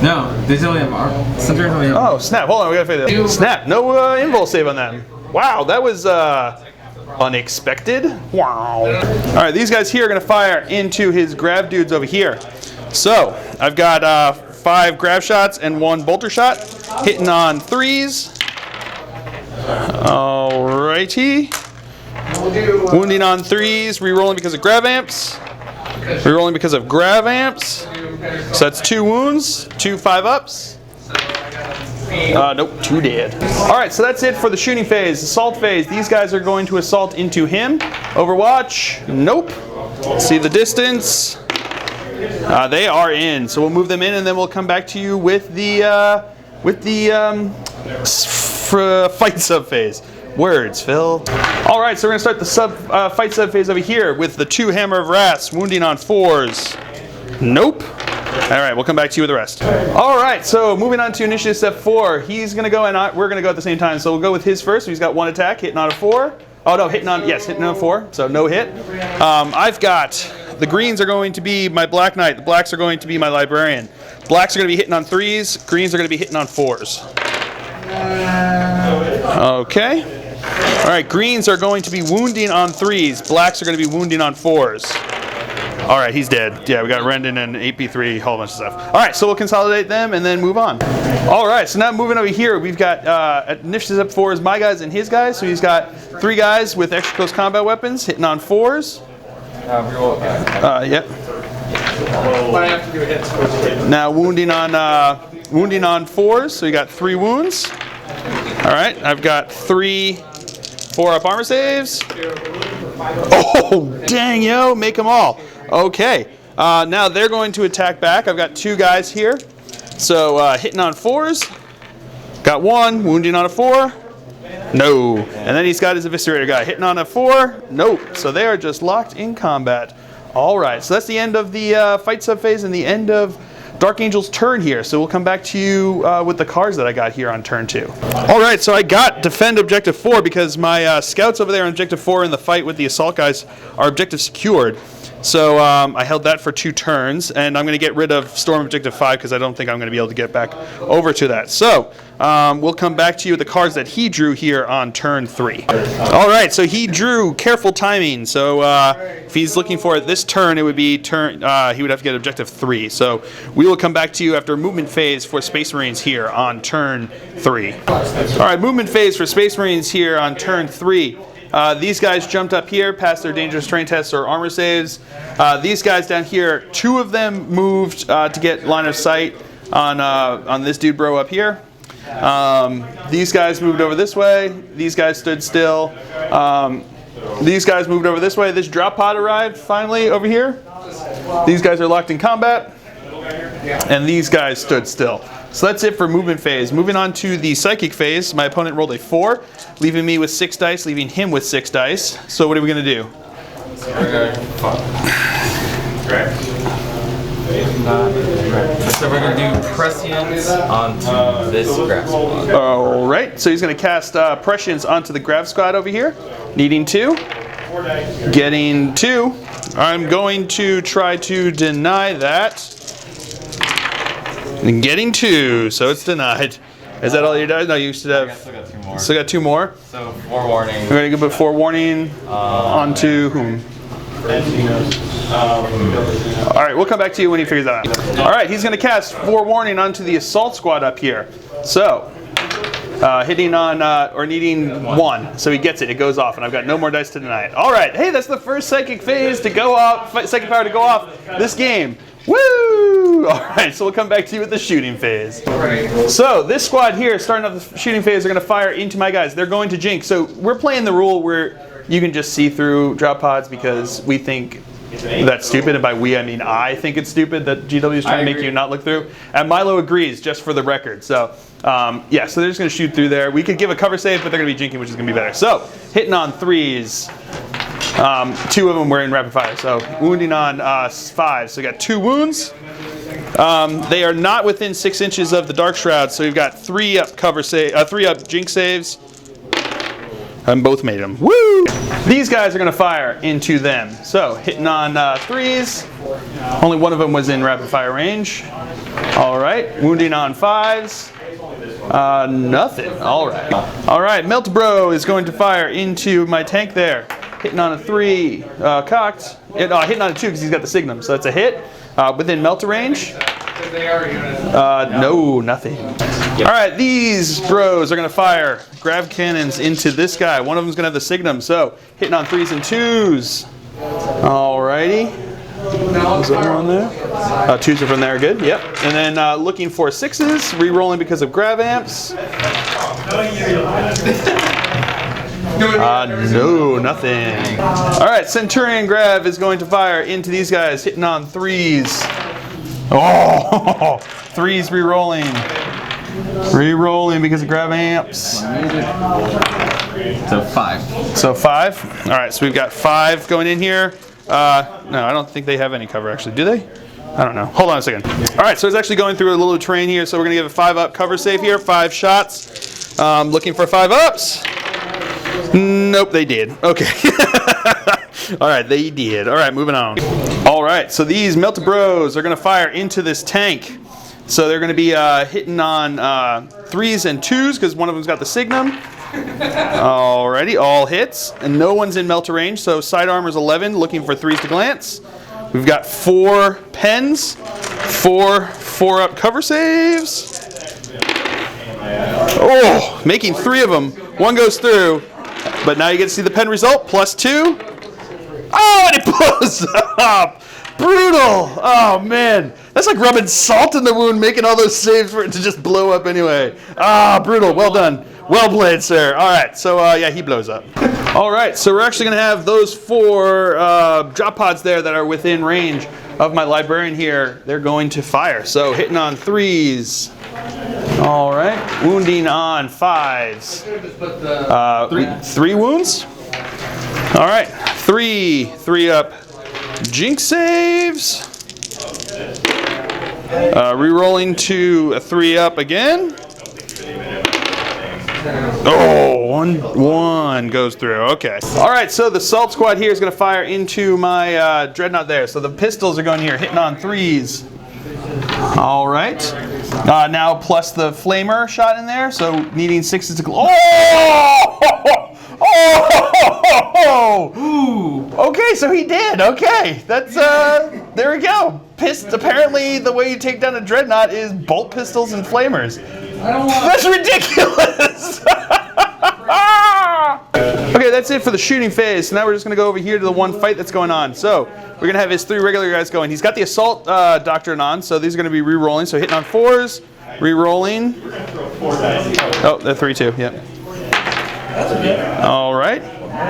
No, they only have armor. Centurions only have. Oh snap! Hold on, we gotta figure that out. Snap! No invul save on that. Wow, that was unexpected. Wow. All right, these guys here are gonna fire into his grav dudes over here. So I've got 5 grav shots and 1 bolter shot, hitting on 3s. Alrighty. Wounding on 3s, rerolling because of grav amps. Rerolling because of grav amps. So that's 2 wounds, 2 5-ups. Nope, 2 dead. Alright, so that's it for the shooting phase. Assault phase, these guys are going to assault into him. Overwatch, nope. See the distance. They are in, so we'll move them in and then we'll come back to you with the fight sub phase. Words, Phil. All right, so we're gonna start the fight sub phase over here with the 2 Hammer of Wraths, wounding on 4s. Nope. All right, we'll come back to you with the rest. All right, so moving on to initiative step 4. He's gonna go and we're gonna go at the same time. So we'll go with his first. He's got 1 attack, hitting on a 4. Oh no, hitting on a 4. So no hit. I've got the greens are going to be my Black Knight. The blacks are going to be my Librarian. Blacks are gonna be hitting on 3s. Greens are gonna be hitting on 4s. Okay. All right, greens are going to be wounding on 3s. Blacks are going to be wounding on 4s. All right, he's dead. Yeah, we got Rendon and 8B3, a whole bunch of stuff. All right, so we'll consolidate them and then move on. All right, so now moving over here, we've got initiatives up 4 is my guys and his guys. So he's got 3 guys with extra close combat weapons hitting on 4s. Yep. Now wounding on 4s, so you got 3 wounds. All right, I've got 3 4-up armor saves. Oh, dang, yo, make them all. Okay, now they're going to attack back. I've got 2 guys here. So hitting on 4s. Got 1, wounding on a 4. No. And then he's got his eviscerator guy hitting on a 4. Nope. So they are just locked in combat. All right, so that's the end of the fight subphase and the end of Dark Angel's turn here. So we'll come back to you with the cards that I got here on turn 2. All right, so I got defend objective 4 because my scouts over there on objective 4 in the fight with the assault guys are objective secured. So I held that for 2 turns, and I'm going to get rid of Storm Objective 5 because I don't think I'm going to be able to get back over to that. So we'll come back to you with the cards that he drew here on turn 3. All right, so he drew Careful Timing. So if he's looking for it this turn, it would be turn. He would have to get Objective 3. So we will come back to you after movement phase for Space Marines here on turn 3. All right, movement phase for Space Marines here on turn 3. These guys jumped up here, passed their dangerous terrain tests or armor saves. These guys down here, 2 of them moved to get line of sight on this dude bro up here. These guys moved over this way. These guys stood still. These guys moved over this way. This drop pod arrived finally over here. These guys are locked in combat. And these guys stood still. So that's it for movement phase. Moving on to the psychic phase, my opponent rolled a 4, leaving me with 6 dice, leaving him with 6 dice. So what are we going to do? So we're going to do prescience onto this grab squad. All right, so he's going to cast prescience onto the grab squad over here, needing 2. Getting 2. I'm going to try to deny that. And getting 2, so it's denied. Is that all your dice? No, you should have. I still got 2 more. Still got 2 more. So forewarning. We're going to go put forewarning onto whom? All right, we'll come back to you when he figures that out. All right, he's going to cast forewarning onto the assault squad up here. So hitting on or needing 1, so he gets it. It goes off, and I've got no more dice to deny it. All right, hey, that's the first psychic phase to go off. Psychic power to go off this game. Woo! All right, so we'll come back to you with the shooting phase. So this squad here, starting off the shooting phase, are going to fire into my guys. They're going to jinx. So we're playing the rule where you can just see through drop pods because we think that's stupid. And by we, I mean I think it's stupid that GW is trying to make you not look through. And Milo agrees, just for the record. So yeah, so they're just going to shoot through there. We could give a cover save, but they're going to be jinking, which is going to be better. So hitting on 3s. 2 of them were in rapid fire, so wounding on 5. So we got 2 wounds. They are not within 6 inches of the Dark Shroud, so we've got 3 up cover save, 3 up jinx saves, and both made them. Woo! These guys are going to fire into them. So hitting on 3s. Only 1 of them was in rapid fire range. All right, wounding on 5s. Nothing. All right. All right, Melt Bro is going to fire into my tank there. Hitting on a 3, cocked. Hitting on a 2 because he's got the Signum, so that's a hit. Within Melta range. No, nothing. All right, these bros are going to fire grav cannons into this guy. One of them is going to have the Signum, so hitting on 3s and 2s. All righty. Is there one there? 2s are from there, good, yep. And then looking for 6s, re-rolling because of grav amps. No, nothing. All right, Centurion Grav is going to fire into these guys, hitting on 3s. Oh, 3s re-rolling. Re-rolling because of grav amps. So 5. So 5. All right, so we've got 5 going in here. No, I don't think they have any cover, actually. Do they? I don't know. Hold on a second. All right, so it's actually going through a little terrain here, so we're going to give a 5-up cover save here. 5 shots. Looking for 5-ups. Nope, they did. Okay. All right, they did. All right, moving on. All right, so these Melta Bros are going to fire into this tank. So they're going to be hitting on 3s and 2s because one of them's got the Signum. Alrighty, all hits. And no one's in Melta range, so side armor's 11, looking for 3s to glance. We've got 4 pens, 4 up cover saves. Oh, making 3 of them. 1 goes through, but now you get to see the pen result, +2. Oh, and it blows up. Brutal. Oh, man. That's like rubbing salt in the wound, making all those saves for it to just blow up anyway. Ah, brutal. Well done. Well played, sir. All right, so yeah, he blows up. All right, so we're actually going to have those 4 drop pods there that are within range of my librarian here. They're going to fire. So hitting on 3s. All right, wounding on 5s. 3 wounds. All right, 3 up. Jinx saves. Rerolling to a 3 up again. Oh, one goes through. Okay. All right, so the Salt Squad here is going to fire into my Dreadnought there. So the pistols are going here, hitting on 3s. All right. Now plus the Flamer shot in there, so needing 6s to... Oh! Ooh. Okay, so he did. Okay, that's there we go. Apparently, the way you take down a Dreadnought is bolt pistols and flamers. That's ridiculous. Okay, that's it for the shooting phase. So now we're just gonna go over here to the one fight that's going on. So we're gonna have his 3 regular guys going. He's got the assault doctrine on, so these are gonna be re-rolling. So hitting on 4s, re-rolling. Oh, they're 3-2. Yep. All right,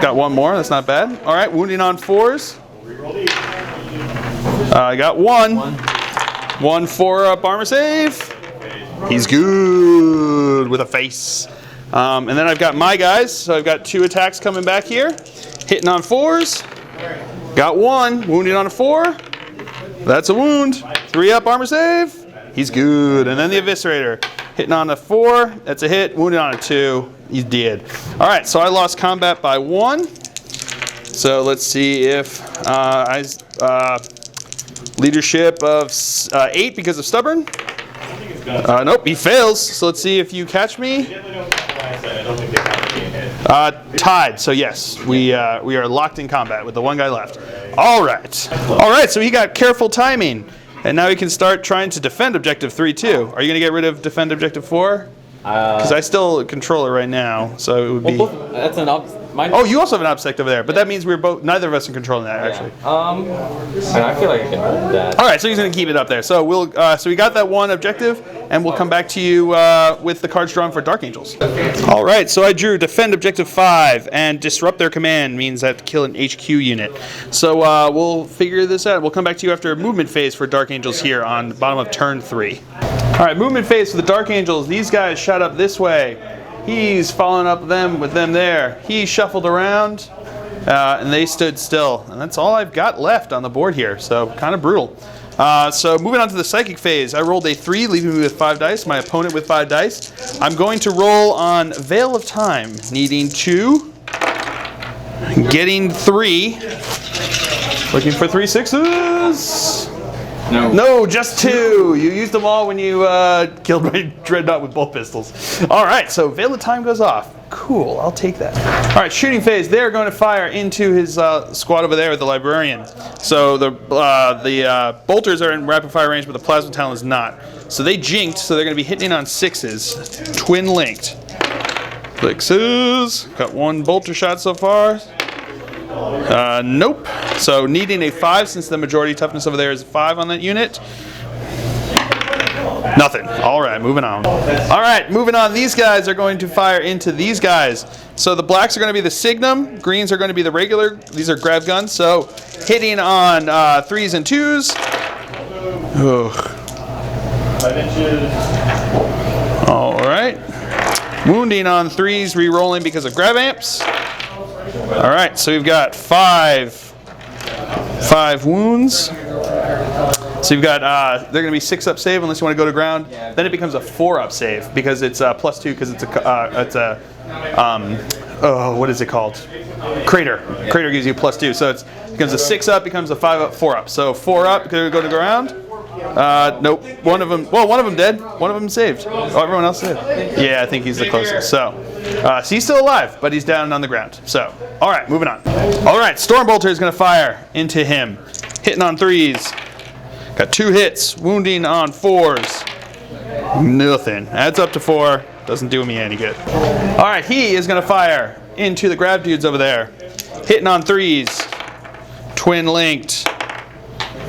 got 1 more. That's not bad. All right, wounding on 4s. I got 1. 1 4-up armor save. He's good with a face. And then I've got my guys. So I've got 2 attacks coming back here. Hitting on 4s. Got 1. Wounding on a 4. That's a wound. 3-up armor save. He's good. And then the Eviscerator. Hitting on a 4. That's a hit. Wounding on a 2. He's dead. All right, so I lost combat by 1. So let's see if leadership of 8 because of stubborn. Nope, he fails. So let's see if you catch me. Tied. So yes, we are locked in combat with the 1 guy left. All right. All right. So he got careful timing, and now he can start trying to defend objective 3 too. Are you gonna get rid of defend objective 4? Because I still control it right now, so it would be. That's an Oh, you also have an obsect over there, but that means we're both. Neither of us are controlling that actually. And I feel like I can hold that. All right, so he's gonna keep it up there. So we'll. So we got that 1 objective, and we'll come back to you with the cards drawn for Dark Angels. All right, so I drew defend objective 5, and disrupt their command means I have to kill an HQ unit. So we'll figure this out. We'll come back to you after a movement phase for Dark Angels here on the bottom of turn 3. All right, movement phase for the Dark Angels. These guys shot up this way. He's following up with them there. He shuffled around, and they stood still. And that's all I've got left on the board here, so kind of brutal. So moving on to the Psychic phase, I rolled a 3, leaving me with 5 dice, my opponent with 5 dice. I'm going to roll on Veil of Time, needing 2, getting 3, looking for 3 6s. No, just 2. You used them all when you killed my Dreadnought with bolt pistols. All right, so Veil of Time goes off. Cool, I'll take that. All right, shooting phase. They're going to fire into his squad over there with the Librarian. So the bolters are in rapid fire range, but the Plasma Talon is not. So they jinked, so they're going to be hitting on 6s. Twin linked. 6s. Got 1 bolter shot so far. Nope. So needing a 5 since the majority toughness over there is 5 on that unit. Nothing. All right, moving on. All right, moving on. These guys are going to fire into these guys. So the blacks are going to be the Signum. Greens are going to be the regular. These are grab guns. So hitting on 3s and 2s. Ugh. All right. Wounding on 3s, re-rolling because of grab amps. All right, so we've got 5 wounds. So you've got, they're going to be 6-up save unless you want to go to ground. Then it becomes a 4-up save because it's +2 because it's a what is it called? Crater. Crater gives you +2. So it becomes a 6-up, becomes a 5-up, 4-up. So 4-up, because we go to ground. Nope. One of them dead. One of them saved. Oh, everyone else saved. Yeah, I think he's the closest. So he's still alive, but he's down on the ground. So, all right, moving on. All right, Stormbolter is going to fire into him. hitting on 3s. Got 2 hits, wounding on 4s. Nothing. Adds up to 4. Doesn't do me any good. All right, he is going to fire into the grab dudes over there. Hitting on 3s. Twin linked.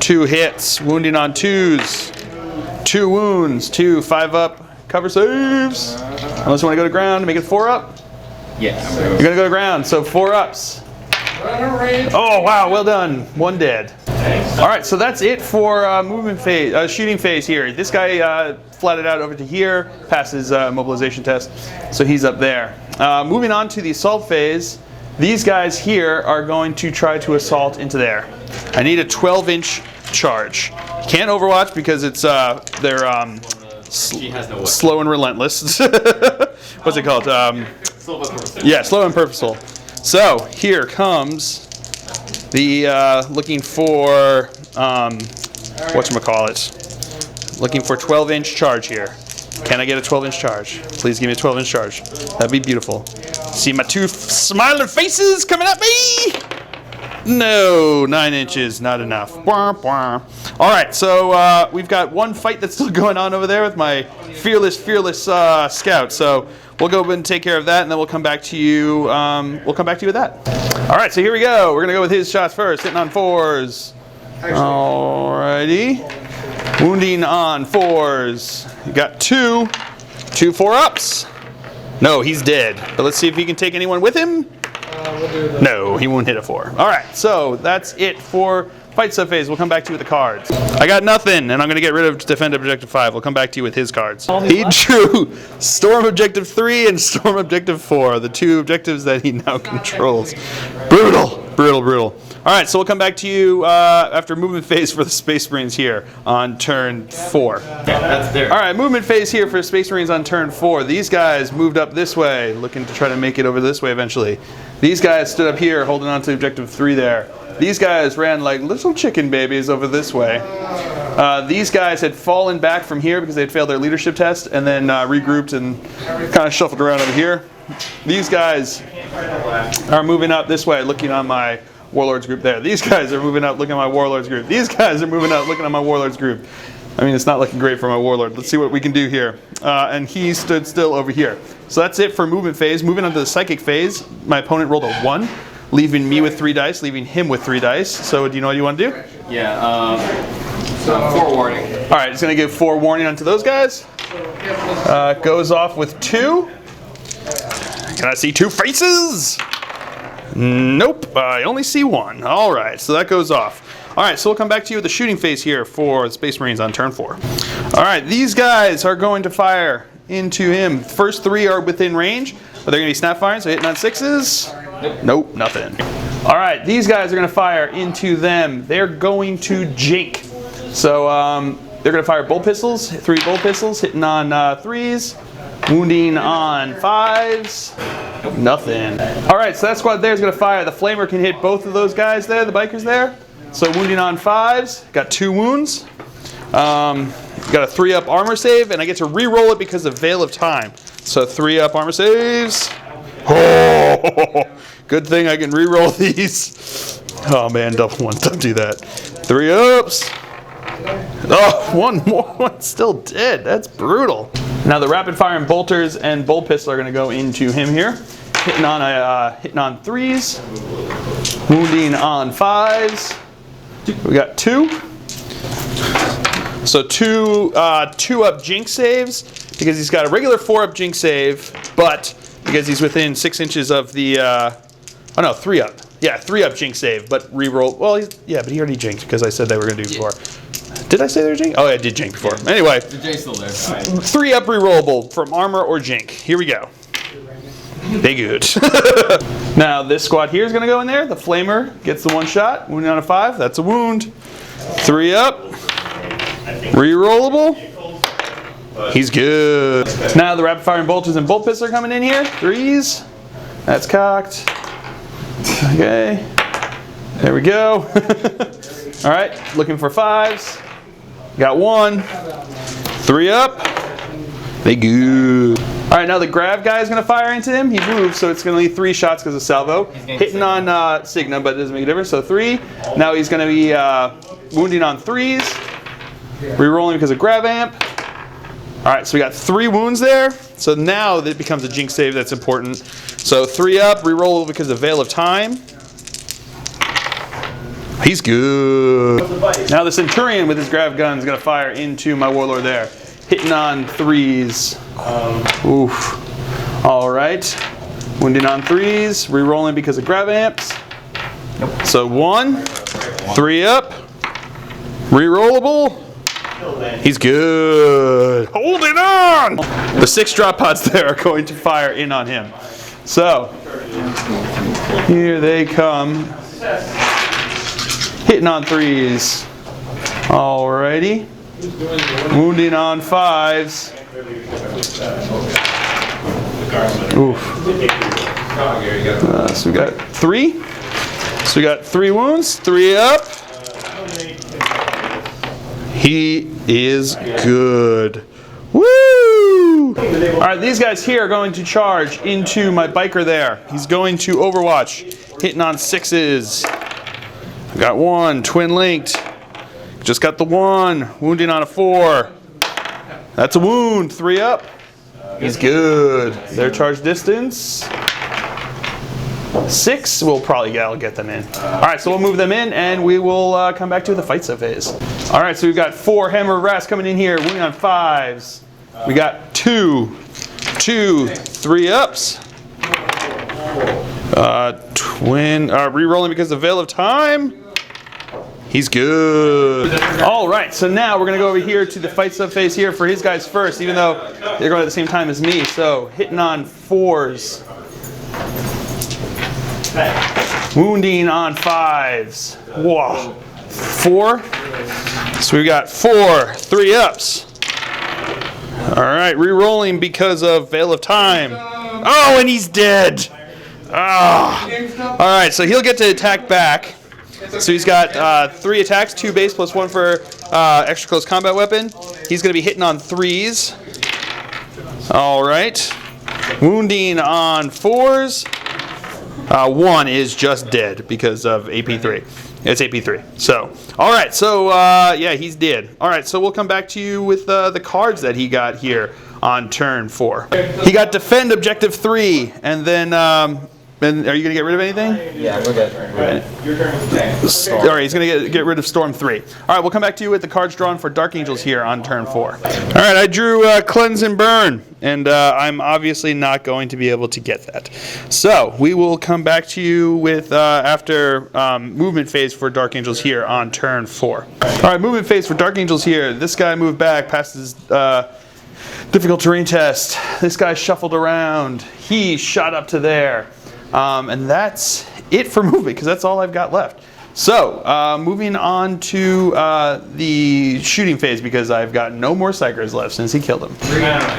2 hits, wounding on 2s. 2 wounds, 2 5 up cover saves. Unless you want to go to ground, make it 4 up. Yes. You're going to go to ground, so 4 ups. Oh, wow, well done. 1 dead. All right, so that's it for movement phase, shooting phase here. This guy flatted out over to here, passes mobilization test, so he's up there. Moving on to the assault phase, these guys here are going to try to assault into there. I need a 12-inch charge. Can't overwatch because it's they're slow and relentless. What's it called? Yeah, slow and purposeful. So here comes the looking for whatchamacallit. Looking for 12-inch charge here. Can I get a 12-inch charge? Please give me a 12-inch charge. That'd be beautiful. See my 2 smiling faces coming at me? No, 9 inches, not enough. All right, so we've got 1 fight that's still going on over there with my fearless scout. So we'll go and take care of that, and then we'll come back to you. We'll come back to you with that. All right, so here we go. We're gonna go with his shots first, hitting on 4s. Alrighty, wounding on 4s. You got 2 4 ups. No, he's dead. But let's see if he can take anyone with him. No, he won't hit a 4. All right, so that's it for fight subphase. We'll come back to you with the cards. I got nothing, and I'm going to get rid of defend objective 5. We'll come back to you with his cards. He drew storm objective 3 and storm objective 4, the 2 objectives that he now controls. Brutal, brutal, brutal. All right, so we'll come back to you after movement phase for the Space Marines here on turn 4. Yeah, that's there. All right, movement phase here for Space Marines on turn 4. These guys moved up this way, looking to try to make it over this way eventually. These guys stood up here, holding on to objective 3 there. These guys ran like little chicken babies over this way. These guys had fallen back from here because they had failed their leadership test, and then regrouped and kind of shuffled around over here. These guys are moving up this way, looking on my Warlords group there. These guys are moving up, looking at my Warlords group. These guys are moving up, looking at my Warlords group. I mean, it's not looking great for my Warlord. Let's see what we can do here. And he stood still over here. So that's it for movement phase. Moving on to the psychic phase, my opponent rolled a 1, leaving me with 3 dice, leaving him with 3 dice. So do you know what you want to do? Yeah, 4 warning. All right, it's going to give 4 warning onto those guys. Goes off with 2. Can I see 2 faces? Nope, I only see 1. All right, so that goes off. All right, so we'll come back to you with the shooting phase here for the Space Marines on turn 4. All right, these guys are going to fire into him. First 3 are within range, but they're going to be snap firing, so hitting on 6s. Nope, nothing. All right, these guys are going to fire into them. They're going to jink. So they're going to fire bolt pistols, 3 bolt pistols, hitting on 3s. Wounding on 5s. Nothing. All right, so that squad there is going to fire. The flamer can hit both of those guys there, the bikers there. So wounding on 5s. Got 2 wounds. Got a 3-up armor save, and I get to re-roll it because of Veil of Time. So 3-up armor saves. Oh, good thing I can re-roll these. Oh man, double 1. Don't do that. 3 ups. Oh, 1 more. One's still dead. That's brutal. Now the rapid fire and bolters and bolt pistol are going to go into him here. Hitting on 3s, wounding on 5s. We got 2. So 2 up jinx saves because he's got a regular 4-up jinx save, but because he's within 6 inches of the 3 up. Yeah, 3-up jinx save, but re-roll. Well, but he already jinked because I said they were going to do before. Did I say they were jink? Oh, I did jink before. Anyway, The J's still there. 3-up re-rollable from armor or jink. Here we go. They good. Now this squad here is going to go in there. The flamer gets the 1 shot. Wounding on a 5. That's a wound. 3-up. Re-rollable. He's good. Now the rapid fire and bolters and bolt pistols are coming in here. 3s. That's cocked. Okay. There we go. All right. Looking for 5s. Got 1. 3-up. They good. All right, now the grab guy is going to fire into him. He moves, so it's going to leave 3 shots because of salvo. Hitting on Signa, but it doesn't make a difference. So 3. Now he's going to be wounding on 3s. Rerolling because of grab amp. All right, so we got 3 wounds there. So now it becomes a jinx save that's important. So 3 up, reroll because of Veil of Time. He's good. Now the Centurion with his grav gun is gonna fire into my Warlord there. Hitting on 3s. Oof. All right. Wounding on 3s, rerolling because of grab amps. So 1, 3 up, rerollable. He's good. Holding on! The 6 drop pods there are going to fire in on him. So, here they come. Hitting on 3s. Alrighty. Wounding on 5s. Oof. So we got 3. So we got 3 wounds, 3 up. He is good. Woo! All right, these guys here are going to charge into my biker there. He's going to Overwatch, hitting on 6s. I got 1, twin linked. Just got the 1, wounding on a 4. That's a wound, 3 up. He's good. Their charge distance. 6, I'll get them in. All right, so we'll move them in and we will come back to the fight sub phase. All right, so we've got 4 Hammer of Wrath coming in here, wounding on 5s. We got 2, 3 ups. Rerolling because of Veil of Time. He's good. All right, so now we're gonna go over here to the fight sub phase here for his guys first, even though they're going at the same time as me. So hitting on 4s. Wounding on 5s. Whoa. 4. So we got 4, 3 ups. All right, re-rolling because of Veil of Time. Oh, and he's dead. Ah. All right, so he'll get to attack back. So he's got 3 attacks, 2 base plus 1 for extra close combat weapon. He's going to be hitting on 3s. All right. Wounding on 4s. 1 is just dead because of AP3. It's AP3. So, all right. So, yeah, he's dead. All right. So we'll come back to you with the cards that he got here on turn 4. He got Defend Objective 3, and then. And are you going to get rid of anything? Yeah, we'll get rid of Your turn was All right, he's going to get rid of Storm 3. All right, we'll come back to you with the cards drawn for Dark Angels here on turn 4. All right, I drew Cleanse and Burn, and I'm obviously not going to be able to get that. So we will come back to you with after movement phase for Dark Angels here on turn 4. All right, movement phase for Dark Angels here. This guy moved back past his difficult terrain test. This guy shuffled around. He shot up to there. And that's it for movement, because that's all I've got left. So, moving on to the shooting phase, because I've got no more Psychers left since he killed him.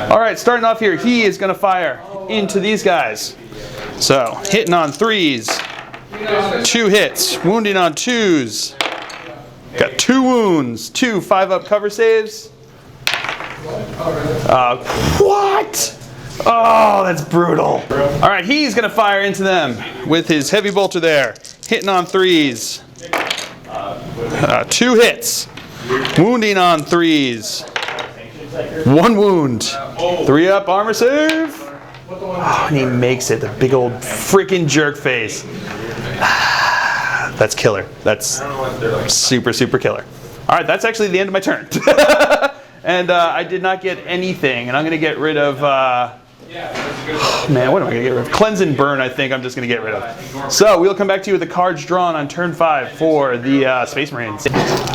Alright, starting off here, he is going to fire into these guys. So, hitting on 3s, 2 hits, wounding on 2s. Got 2 wounds, 2 5-up cover saves. What? Oh, that's brutal. All right, he's going to fire into them with his heavy bolter there. Hitting on 3s. 2 hits. Wounding on 3s. 1 wound. 3 up armor save. Oh, and he makes it. The big old freaking jerk face. That's killer. That's super, super killer. All right, that's actually the end of my turn. And I did not get anything. And I'm going to get rid of... man, what am I going to get rid of? Cleanse and Burn, I think I'm just going to get rid of. So we'll come back to you with the cards drawn on turn 5 for the Space Marines.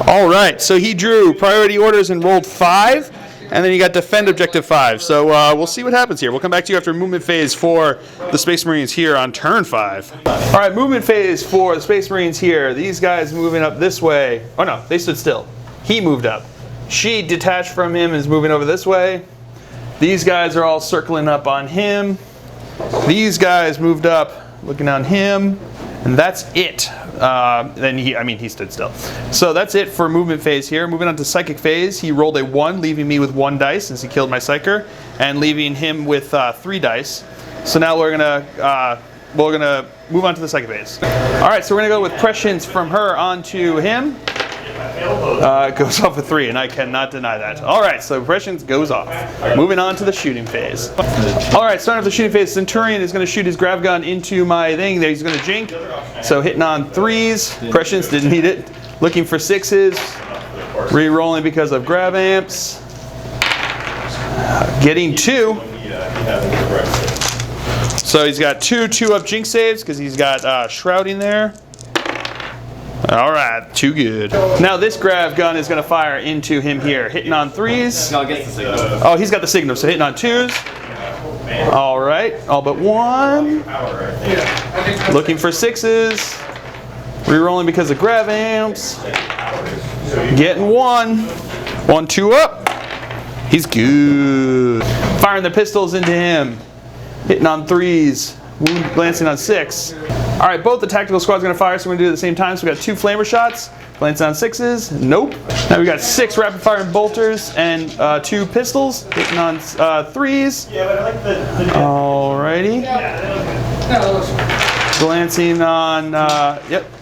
All right, so he drew Priority Orders and rolled 5, and then he got Defend Objective 5. So we'll see what happens here. We'll come back to you after movement phase for the Space Marines here on turn 5. All right, movement phase for the Space Marines here. These guys moving up this way. Oh no, they stood still. He moved up. She detached from him and is moving over this way. These guys are all circling up on him. These guys moved up, looking on him, and that's it. Then he stood still. So that's it for movement phase here. Moving on to psychic phase, he rolled a 1, leaving me with 1 dice since he killed my psyker, and leaving him with 3 dice. So now we're gonna move on to the psychic phase. All right, so we're gonna go with prescience from her onto him. Goes off with 3, and I cannot deny that. All right, so prescience goes off. Moving on to the shooting phase. All right, starting with the shooting phase, Centurion is going to shoot his grav gun into my thing. There, he's going to jink. So hitting on 3s. Prescience didn't need it. Looking for 6s. Re-rolling because of grav amps. Getting 2. So he's got 2-up jinx saves because he's got shrouding there. All right, too good. Now this grav gun is going to fire into him here. Hitting on 3s. No, I guess the signal. Oh, he's got the signal, so hitting on 2s. All right, all but 1. Looking for 6s. Re-rolling because of grav amps. Getting 1. 1-2 up. He's good. Firing the pistols into him. Hitting on 3s. Wound glancing on 6. All right, both the tactical squad's going to fire, so we're going to do it at the same time. So we got 2 flamer shots. Glancing on 6s. Nope. Now we got 6 rapid firing bolters and 2 pistols. Hitting on 3s. Alrighty. Glancing on,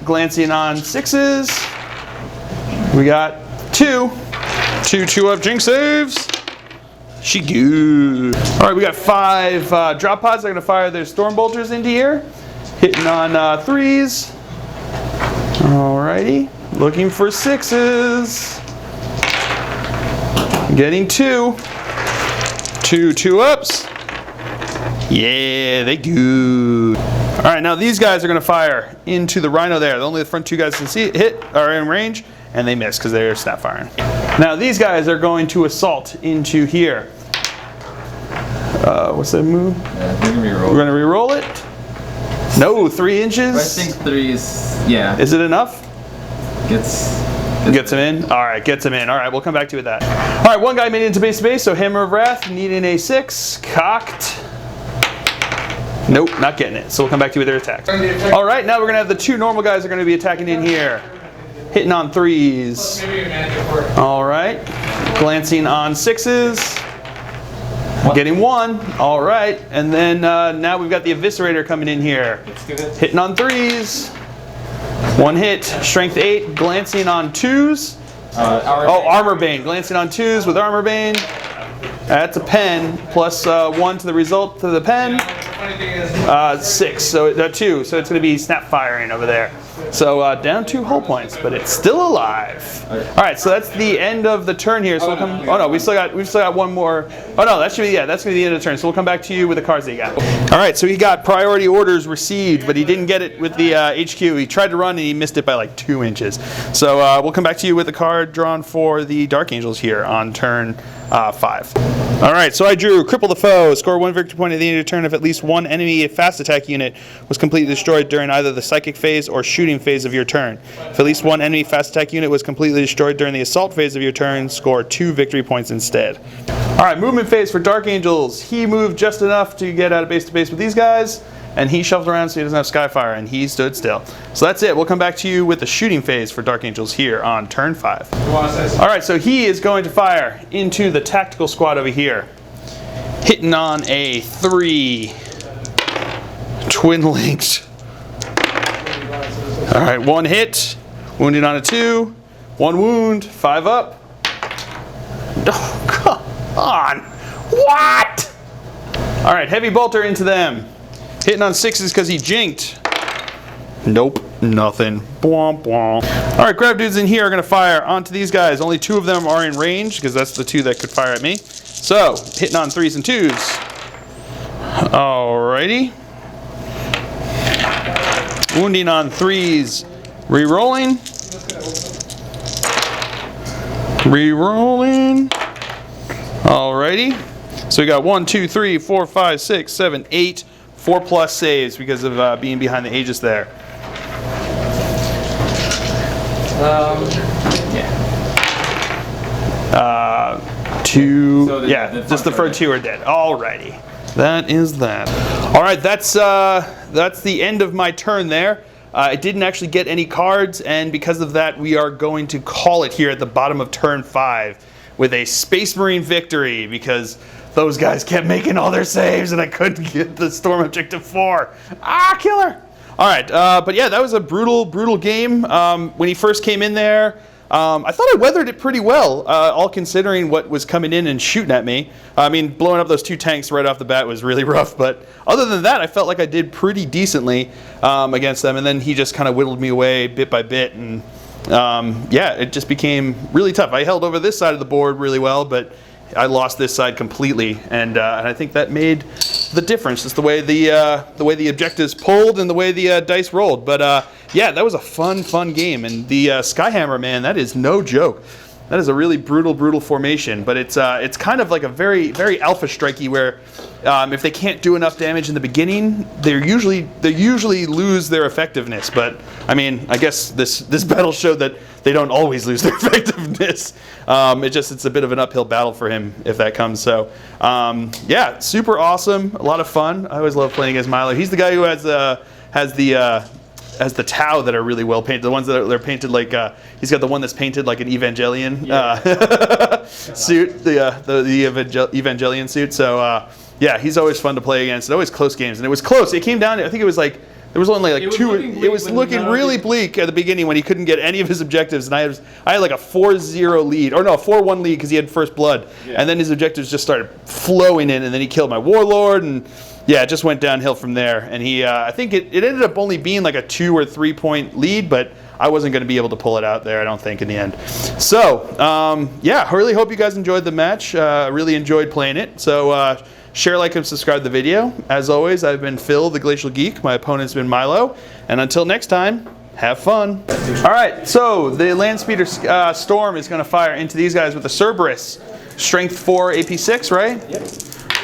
glancing on 6s. We got 2 2-up jinx saves. She good. All right, we got 5 drop pods. They're going to fire their storm bolters into here. Hitting on 3s. Alrighty. Looking for 6s. Getting 2. 2-ups. Yeah, they good. All right, now these guys are going to fire into the Rhino there. Only the front 2 guys can see it, hit, are in range, and they miss because they're snap firing. Now these guys are going to assault into here. What's that move? Yeah, we're going to re-roll it. No, 3 inches. I think 3 is, yeah. Is it enough? Gets him in? All right, gets him in. All right, we'll come back to you with that. All right, 1 guy made it into base to base, so Hammer of Wrath needing a 6. Cocked. Nope, not getting it. So we'll come back to you with their attack. All right, now we're going to have the 2 normal guys are going to be attacking in here. Hitting on 3s. All right. Glancing on 6s. Getting 1. All right. And then now we've got the Eviscerator coming in here. Hitting on 3s. 1 hit. Strength 8. Glancing on 2s. Armor Bane. Glancing on 2s with Armor Bane. That's a pen. Plus 1 to the result to the pen. 6. So 2. So it's going to be snap firing over there. So down 2 hull points, but it's still alive. All right, so that's the end of the turn here. So we'll come. Oh no, we've still got 1 more. Oh no, that's gonna be the end of the turn. So we'll come back to you with the cards that you got. All right, so he got priority orders received, but he didn't get it with the HQ. He tried to run and he missed it by like 2 inches. So we'll come back to you with the card drawn for the Dark Angels here on turn 5. All right, so I drew Cripple the Foe. Score 1 victory point at the end of the turn if at least 1 enemy fast attack unit was completely destroyed during either the psychic phase or shooting phase of your turn. If at least 1 enemy fast attack unit was completely destroyed during the assault phase of your turn, score 2 victory points instead. All right, movement phase for Dark Angels. He moved just enough to get out of base to base with these guys, and he shuffled around so he doesn't have Skyfire, and he stood still. So that's it. We'll come back to you with the shooting phase for Dark Angels here on turn 5. All right, so he is going to fire into the tactical squad over here. Hitting on a 3. Twin links. All right, 1 hit. Wounded on a 2. 1 wound. 5 up. Oh, come on. What? All right, heavy bolter into them. Hitting on 6s because he jinked. Nope, nothing. Bwomp, bwomp. All right, grab dudes in here are going to fire onto these guys. Only 2 of them are in range because that's the 2 that could fire at me. So, hitting on 3s and 2s. Alrighty. Wounding on 3s. Re-rolling. Re-rolling. Alrighty. So we got 1, 2, 3, 4, 5, 6, 7, 8. 4+ saves because of being behind the Aegis there. Yeah. 2. So just the first 2 are dead. Alrighty. That is that. All right, that's the end of my turn there. I didn't actually get any cards, and because of that, we are going to call it here at the bottom of turn 5 with a Space Marine victory because those guys kept making all their saves and I couldn't get the Storm Objective 4. Killer! All right, but yeah, that was a brutal game. When he first came in there, I thought I weathered it pretty well, all considering what was coming in and shooting at me. I mean, blowing up those 2 tanks right off the bat was really rough, but other than that, I felt like I did pretty decently against them, and then he just kind of whittled me away bit by bit, and yeah, it just became really tough. I held over this side of the board really well, but I lost this side completely, and I think that made the difference. It's the way the objectives pulled and the way the dice rolled. But yeah, that was a fun game. And the Skyhammer, man, that is no joke. That is a really brutal formation. But it's kind of like a very alpha strikey where if they can't do enough damage in the beginning, they usually lose their effectiveness. But I mean, I guess this battle showed that they don't always lose their effectiveness. It's a bit of an uphill battle for him if that comes. So yeah, super awesome, a lot of fun. I always love playing as Milo. He's the guy who has the Tau that are really well painted. The ones that they're painted like he's got the one that's painted like an Evangelion suit, the Evangelion suit. So yeah, he's always fun to play against. It's always close games, and it was close. It came down to, I think it was like there was only like 2. It was looking really bleak at the beginning when he couldn't get any of his objectives, and I had like a 4-0 lead, or no, a 4-1 lead because he had first blood, and then his objectives just started flowing in, and then he killed my warlord, and yeah, it just went downhill from there. And he, I think it ended up only being like a 2 or 3 point lead, but I wasn't going to be able to pull it out there, I don't think, in the end. So yeah, I really hope you guys enjoyed the match. Really enjoyed playing it. So share, like, and subscribe to the video. As always, I've been Phil, the Glacial Geek. My opponent's been Milo. And until next time, have fun. All right, so the Landspeeder Storm is going to fire into these guys with a Cerberus. Strength 4, AP 6, right? Yep.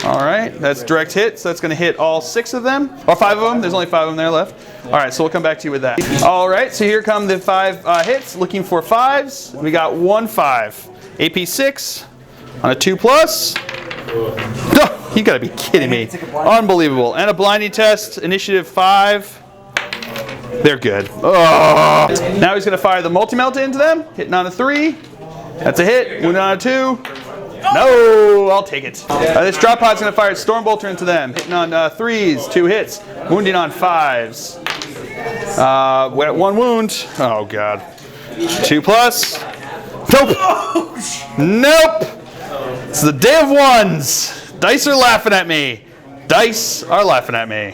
All right, that's direct hit, so that's going to hit all 6 of them, or 5 of them. There's only 5 of them there left. All right, so we'll come back to you with that. All right, so here come the 5 hits, looking for 5s. We got 1 5. AP 6 on a 2+. Oh, you got to be kidding me. Unbelievable. And a blinding test, initiative 5. They're good. Oh. Now he's going to fire the Melty Meltas into them, hitting on a 3. That's a hit, wounded on a 2. No, I'll take it. This drop pod's going to fire Stormbolter into them, hitting on 3s, 2 hits, wounding on 5s. 1 wound. Oh, God. 2+. Nope. Nope. It's the day of 1s. Dice are laughing at me. Dice are laughing at me.